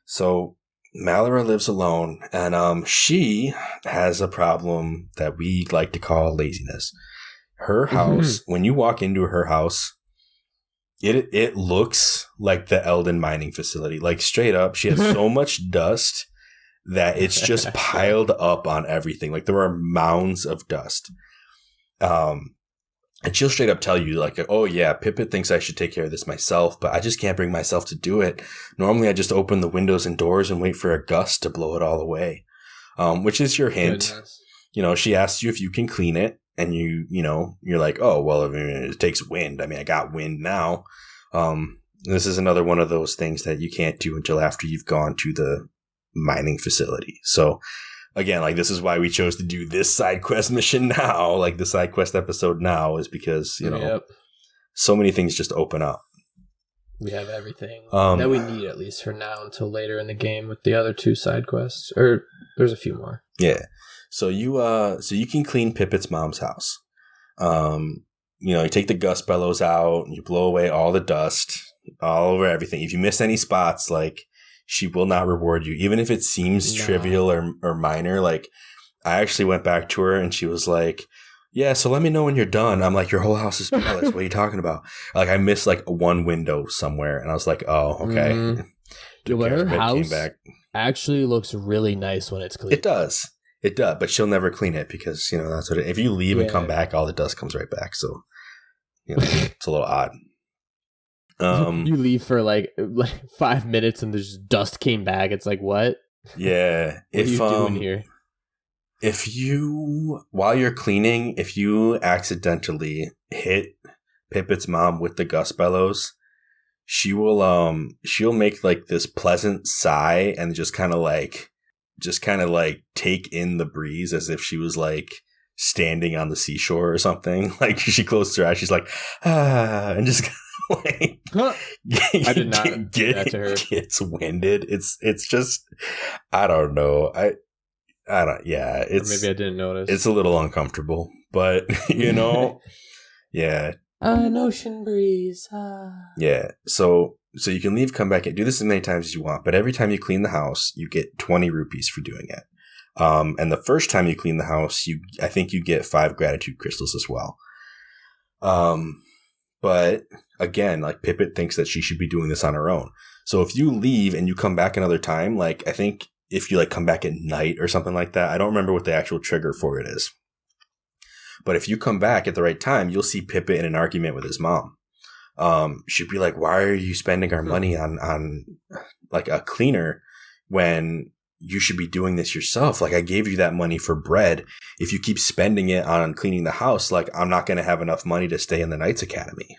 So Malara lives alone, and she has a problem that we like to call laziness. Her house, when you walk into her house, it looks like the Eldon mining facility. Like, straight up, she has so much dust that it's just piled up on everything. Like, there are mounds of dust. And she'll straight up tell you, like, oh, yeah, Pippet thinks I should take care of this myself, but I just can't bring myself to do it. Normally, I just open the windows and doors and wait for a gust to blow it all away, which is your hint. Goodness. You know, she asks you if you can clean it, and you're like, oh, well, I mean, it takes wind. I mean, I got wind now. This is another one of those things that you can't do until after you've gone to the mining facility. So, again, like, this is why we chose to do this side quest mission now, like the side quest episode now, is because, so many things just open up.
We have everything that we need, at least for now, until later in the game with the other 2 side quests. Or there's a few more.
Yeah. So you can clean Pippet's mom's house. You take the gust bellows out and you blow away all the dust all over everything. If you miss any spots, like, she will not reward you, even if it seems trivial or minor. Like, I actually went back to her and she was like, yeah, so let me know when you're done. I'm like, your whole house is spotless. What are you talking about? Like, I missed like one window somewhere and I was like, oh, okay.
Mm-hmm. Her house actually looks really nice when it's clean.
It does. But she'll never clean it because, that's what if you leave and come back, all the dust comes right back. So, it's a little odd.
You leave for like 5 minutes and there's dust came back. It's like, what?
Yeah.
What are you doing here?
While you're cleaning, if you accidentally hit Pippet's mom with the gust bellows, she'll make like this pleasant sigh and just kind of like take in the breeze as if she was like standing on the seashore or something. Like, she closed her eyes, she's like, and just like,
I did not do that to her.
Gets winded. It's just, I don't know. It's,
maybe I didn't notice.
It's a little uncomfortable, but yeah.
An ocean breeze.
Yeah. So you can leave, come back, and do this as many times as you want, but every time you clean the house, you get 20 rupees for doing it. And the first time you clean the house, I think you get 5 gratitude crystals as well. But again, like, Pippet thinks that she should be doing this on her own. So if you leave and you come back another time, like, I think if you like come back at night or something like that, I don't remember what the actual trigger for it is. But if you come back at the right time, you'll see Pippet in an argument with his mom. She'd be like, why are you spending our money on like a cleaner when you should be doing this yourself? Like, I gave you that money for bread. If you keep spending it on cleaning the house, like, I'm not going to have enough money to stay in the Knights Academy.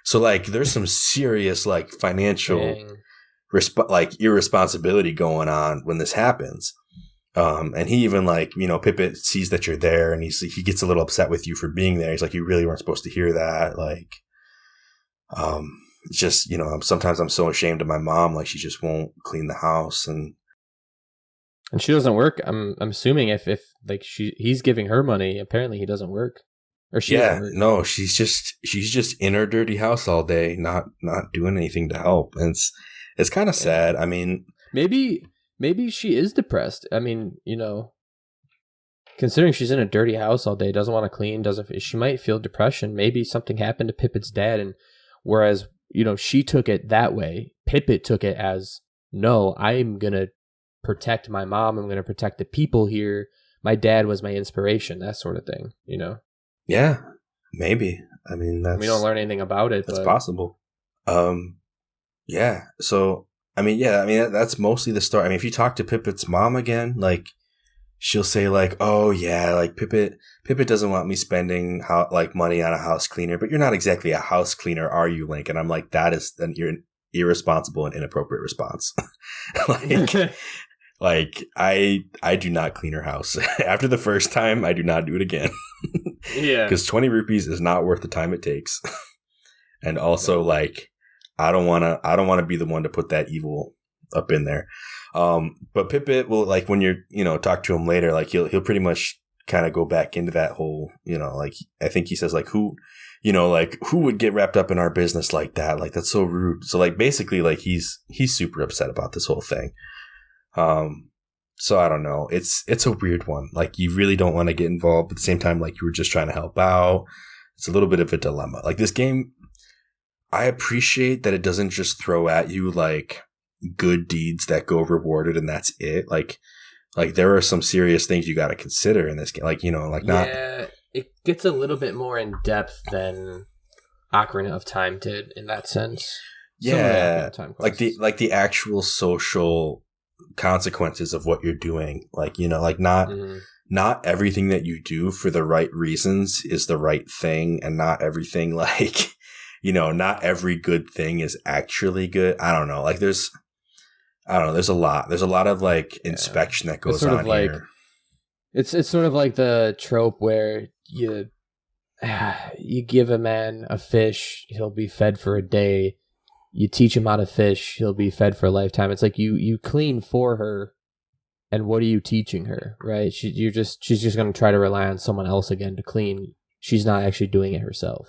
So, like, there's some serious, like, financial irresponsibility going on when this happens. And he even, like, Pippet sees that you're there and he gets a little upset with you for being there. He's like, you really weren't supposed to hear that. Like, it's just, sometimes I'm so ashamed of my mom. Like, she just won't clean the house and
she doesn't work. I'm assuming if like he's giving her money, apparently he doesn't work. Or she doesn't work.
No, she's just in her dirty house all day, not doing anything to help. And it's kind of sad. I mean,
maybe she is depressed. I mean, Considering she's in a dirty house all day, doesn't want to clean, she might feel depression. Maybe something happened to Pipit's dad, and whereas, she took it that way, Pipit took it as, no, I'm going to protect my mom. I'm going to protect the people here. My dad was my inspiration, that sort of thing,
Yeah, maybe. I mean,
we don't learn anything about it.
That's possible. Yeah. So, that's mostly the story. I mean, if you talk to Pipit's mom again, like, she'll say like, oh yeah, like Pipit doesn't want me spending money on a house cleaner, but you're not exactly a house cleaner, are you, Link? And I'm like, that is an irresponsible and inappropriate response. Like I do not clean her house. After the first time, I do not do it again.
Yeah.
Because 20 rupees is not worth the time it takes. And also, like, I don't want to be the one to put that evil up in there. But Pipit will, like, when you're, talk to him later, like, he'll pretty much kind of go back into that whole, like, I think he says, like, who would get wrapped up in our business like that? Like, that's so rude. So, like, basically, like, he's super upset about this whole thing. So I don't know. It's a weird one. Like, you really don't want to get involved, but at the same time, like, you were just trying to help out. It's a little bit of a dilemma. Like, this game, I appreciate that it doesn't just throw at you, like, good deeds that go rewarded and that's it. Like there are some serious things you got to consider in this game. Like, not.
Yeah, it gets a little bit more in depth than Ocarina of Time did in that sense.
Yeah, like the actual social consequences of what you're doing. Like, not everything that you do for the right reasons is the right thing, and not everything, like, not every good thing is actually good. I don't know. Like, there's a lot of, like, inspection that goes on here.
It's sort of like the trope where you give a man a fish, he'll be fed for a day. You teach him how to fish, he'll be fed for a lifetime. It's like you clean for her, and what are you teaching her, right? She's just going to try to rely on someone else again to clean. She's not actually doing it herself.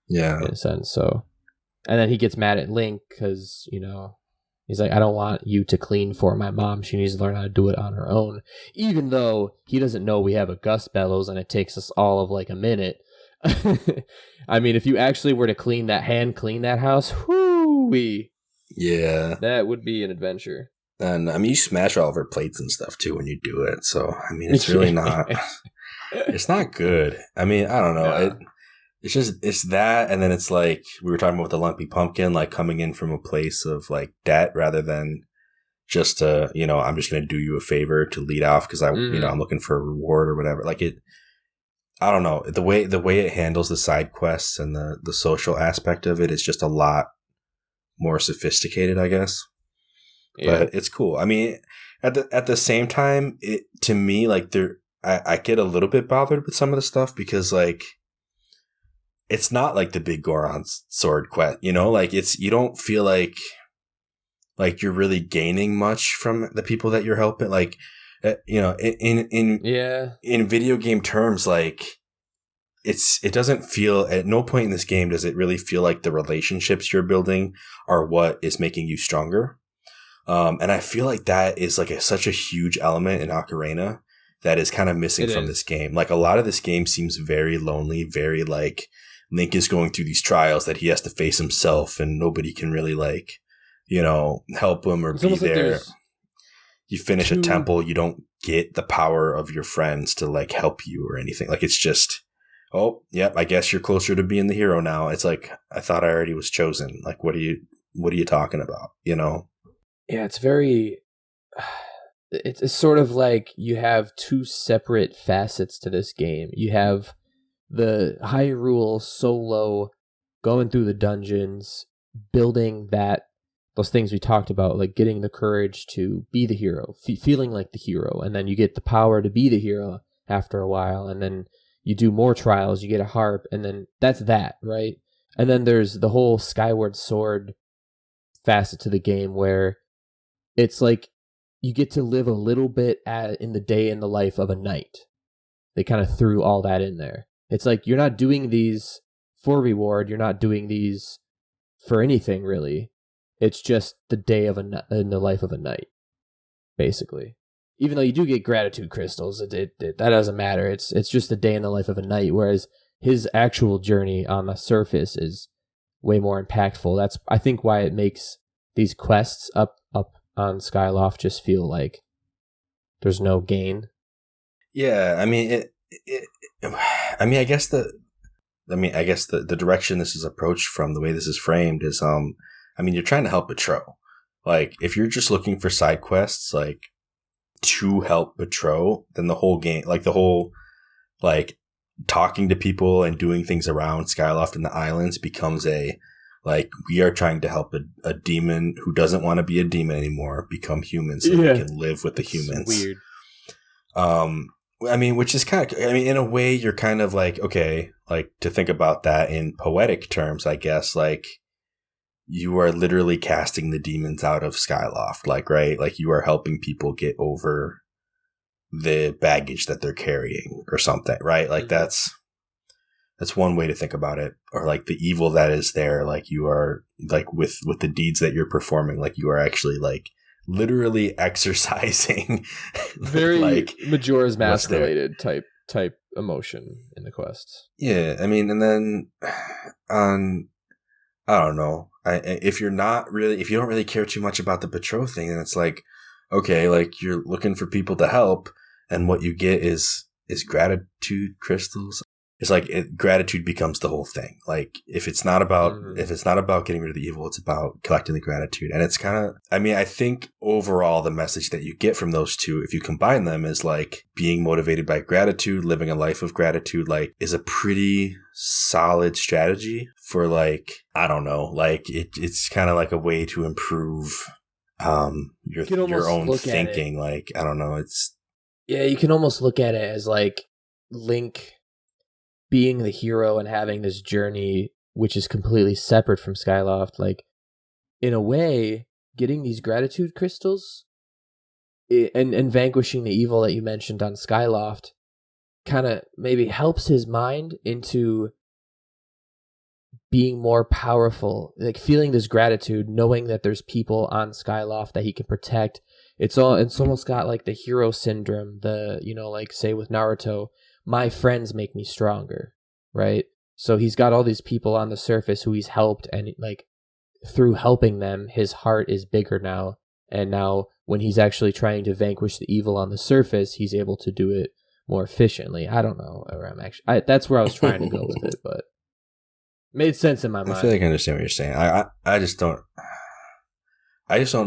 Yeah,
in a sense. So, and then he gets mad at Link because he's like, I don't want you to clean for my mom. She needs to learn how to do it on her own. Even though he doesn't know we have a gust bellows and it takes us all of like a minute. I mean, if you actually were to clean that house, whoo-wee.
Yeah.
That would be an adventure.
And I mean, you smash all of her plates and stuff too when you do it. So, I mean, it's really not, it's not good. I mean, I don't know. Yeah. It's that, and then it's like we were talking about with the Lumpy Pumpkin, like coming in from a place of like debt rather than just I'm just going to do you a favor to lead off because I'm looking for a reward or whatever. Like I don't know, the way it handles the side quests and the social aspect of it is just a lot more sophisticated, I guess. Yeah. But it's cool. I mean, at the same time, to me, like, I get a little bit bothered with some of the stuff because, like, it's not like the big Goron sword quest, like, you don't feel like you're really gaining much from the people that you're helping. Like, in video game terms, like, it doesn't feel, at no point in this game does it really feel like the relationships you're building are what is making you stronger. And I feel like that is like such a huge element in Ocarina that is kind of missing from this game. Like, a lot of this game seems very lonely, very like Link is going through these trials that he has to face himself and nobody can really like, help him or be there. Like you finish a temple, you don't get the power of your friends to like help you or anything. Like, it's just, oh, yep, I guess you're closer to being the hero now. It's like, I thought I already was chosen. Like, what are you talking about?
Yeah, it's very, it's sort of like you have two separate facets to this game. You have the Hyrule solo, going through the dungeons, building those things we talked about, like getting the courage to be the hero, feeling like the hero, and then you get the power to be the hero after a while, and then you do more trials, you get a harp, and then that's that, right? And then there's the whole Skyward Sword facet to the game where it's like you get to live a little bit in the day in the life of a knight. They kind of threw all that in there. It's like you're not doing these for reward. You're not doing these for anything, really. It's just the day in the life of a knight, basically. even though you do get gratitude crystals, that doesn't matter. It's just a day in the life of a knight, whereas his actual journey on the surface is way more impactful. That's, I think, why it makes these quests up on Skyloft just feel like there's no gain.
Yeah, I mean, I guess the direction this is approached from, the way this is framed is, you're trying to help Betrow. Like, if you're just looking for side quests, like, to help Betrow, then the whole game, like, talking to people and doing things around Skyloft and the islands becomes we are trying to help a demon who doesn't want to be a demon anymore become human so they can live with the humans.
It's weird.
Which is kind of, in a way, you're kind of like, okay, like, to think about that in poetic terms, I guess, like, you are literally casting the demons out of Skyloft, like, right? Like, you are helping people get over the baggage that they're carrying or something, right? Like, that's one way to think about it. Or, like, the evil that is there, like, you are, like, with the deeds that you're performing, like, you are actually, like, literally exercising
very like Majora's Mask related type emotion in the quests.
Yeah, and then I don't know. If you don't really care too much about the Betrow thing, then it's like, okay, like, you're looking for people to help, and what you get is gratitude crystals. It's like gratitude becomes the whole thing. Like, if it's not about getting rid of the evil, it's about collecting the gratitude. And it's kind of, I think overall the message that you get from those two, if you combine them, is like being motivated by gratitude, living a life of gratitude, like, is a pretty solid strategy for, like, I don't know, like, it's kind of like a way to improve your own thinking. Like, I don't know,
you can almost look at it as like Link being the hero and having this journey, which is completely separate from Skyloft. Like, in a way, getting these gratitude crystals and vanquishing the evil that you mentioned on Skyloft kind of maybe helps his mind into being more powerful, like feeling this gratitude, knowing that there's people on Skyloft that he can protect. It's almost got like the hero syndrome, like, say with Naruto, my friends make me stronger, right? So he's got all these people on the surface who he's helped, and like through helping them, his heart is bigger now. And now when he's actually trying to vanquish the evil on the surface, he's able to do it more efficiently. I don't know where that's where I was trying to go with it, but made sense in my mind.
I feel like I understand what you're saying. I just don't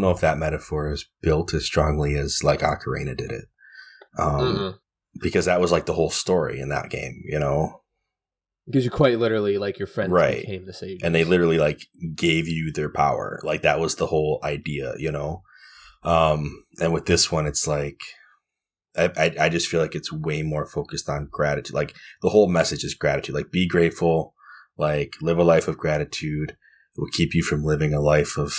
know if that metaphor is built as strongly as like Ocarina did it. Because that was like the whole story in that game,
Because you quite literally, like, your friends became the saviors.
And they literally, like, gave you their power. Like, that was the whole idea, And with this one, it's like, I just feel like it's way more focused on gratitude. Like, the whole message is gratitude. Like, be grateful. Like, live a life of gratitude. It will keep you from living a life of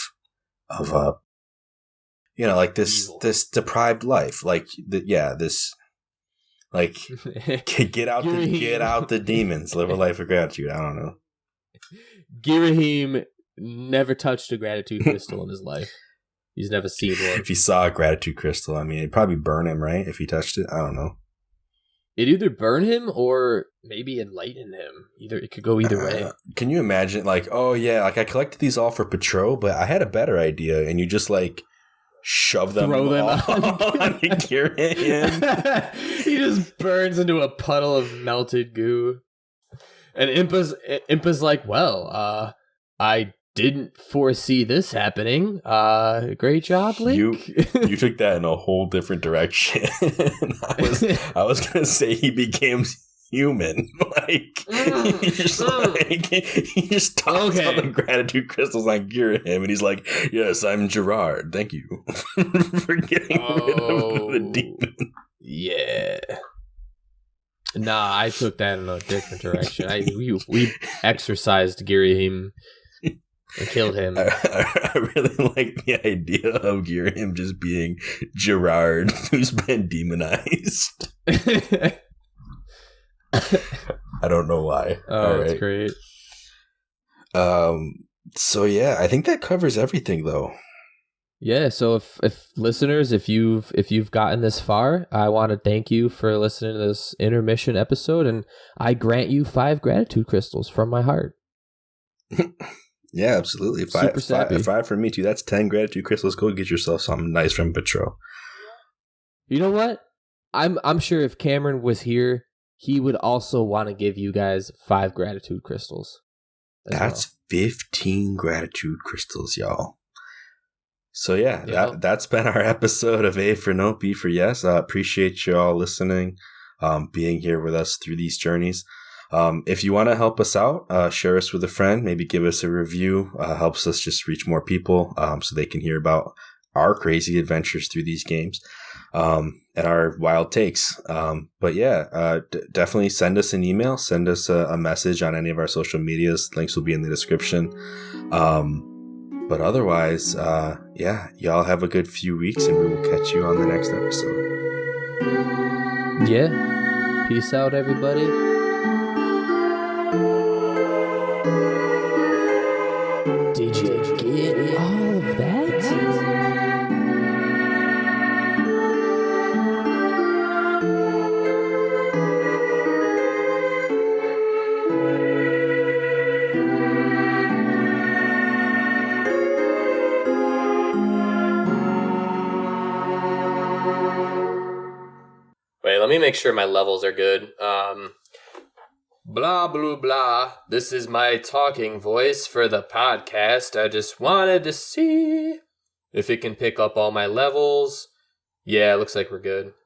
like this deprived life. Like, this... Like, get out the demons, live a life of gratitude. I don't know.
Girahim never touched a gratitude crystal in his life. He's never seen one.
If he saw a gratitude crystal, it'd probably burn him, right? If he touched it, I don't know.
It'd either burn him or maybe enlighten him. It could go either way.
Can you imagine, like, oh yeah, like I collected these all for Betrow, but I had a better idea, and you just like shove them,
throw them
on Girahim.
He just burns into a puddle of melted goo. And Impa's like, well, I didn't foresee this happening. Great job, Link.
You took that in a whole different direction. I was gonna say he became human. Like, he just tossed all the gratitude crystals on Girahim, and he's like, yes, I'm Gerard. Thank you for getting rid of the demon.
Yeah. Nah, I took that in a different direction. We exorcised Girahim and killed him.
I really like the idea of Girahim just being Gerard, who's been demonized. I don't know why.
Oh, that's great.
So yeah, I think that covers everything, though.
Yeah, so if listeners, if you've gotten this far, I want to thank you for listening to this intermission episode, and I grant you 5 gratitude crystals from my heart.
Yeah, absolutely. Five for me too. That's 10 gratitude crystals. Go get yourself something nice from Petro.
You know what? I'm sure if Cameron was here, he would also want to give you guys 5 gratitude crystals.
That's 15 gratitude crystals, y'all. So yeah, that's been our episode of A for No, B for Yes. Appreciate you all listening, being here with us through these journeys. If you want to help us out, share us with a friend, maybe give us a review, helps us just reach more people, so they can hear about our crazy adventures through these games, and our wild takes. But yeah, definitely send us an email, send us a message on any of our social medias. Links will be in the description. But otherwise, y'all have a good few weeks, and we will catch you on the next episode.
Yeah. Peace out, everybody. Did you get all of that?
Wait, let me make sure my levels are good. Blah, blah, blah. This is my talking voice for the podcast. I just wanted to see if it can pick up all my levels. Yeah, it looks like we're good.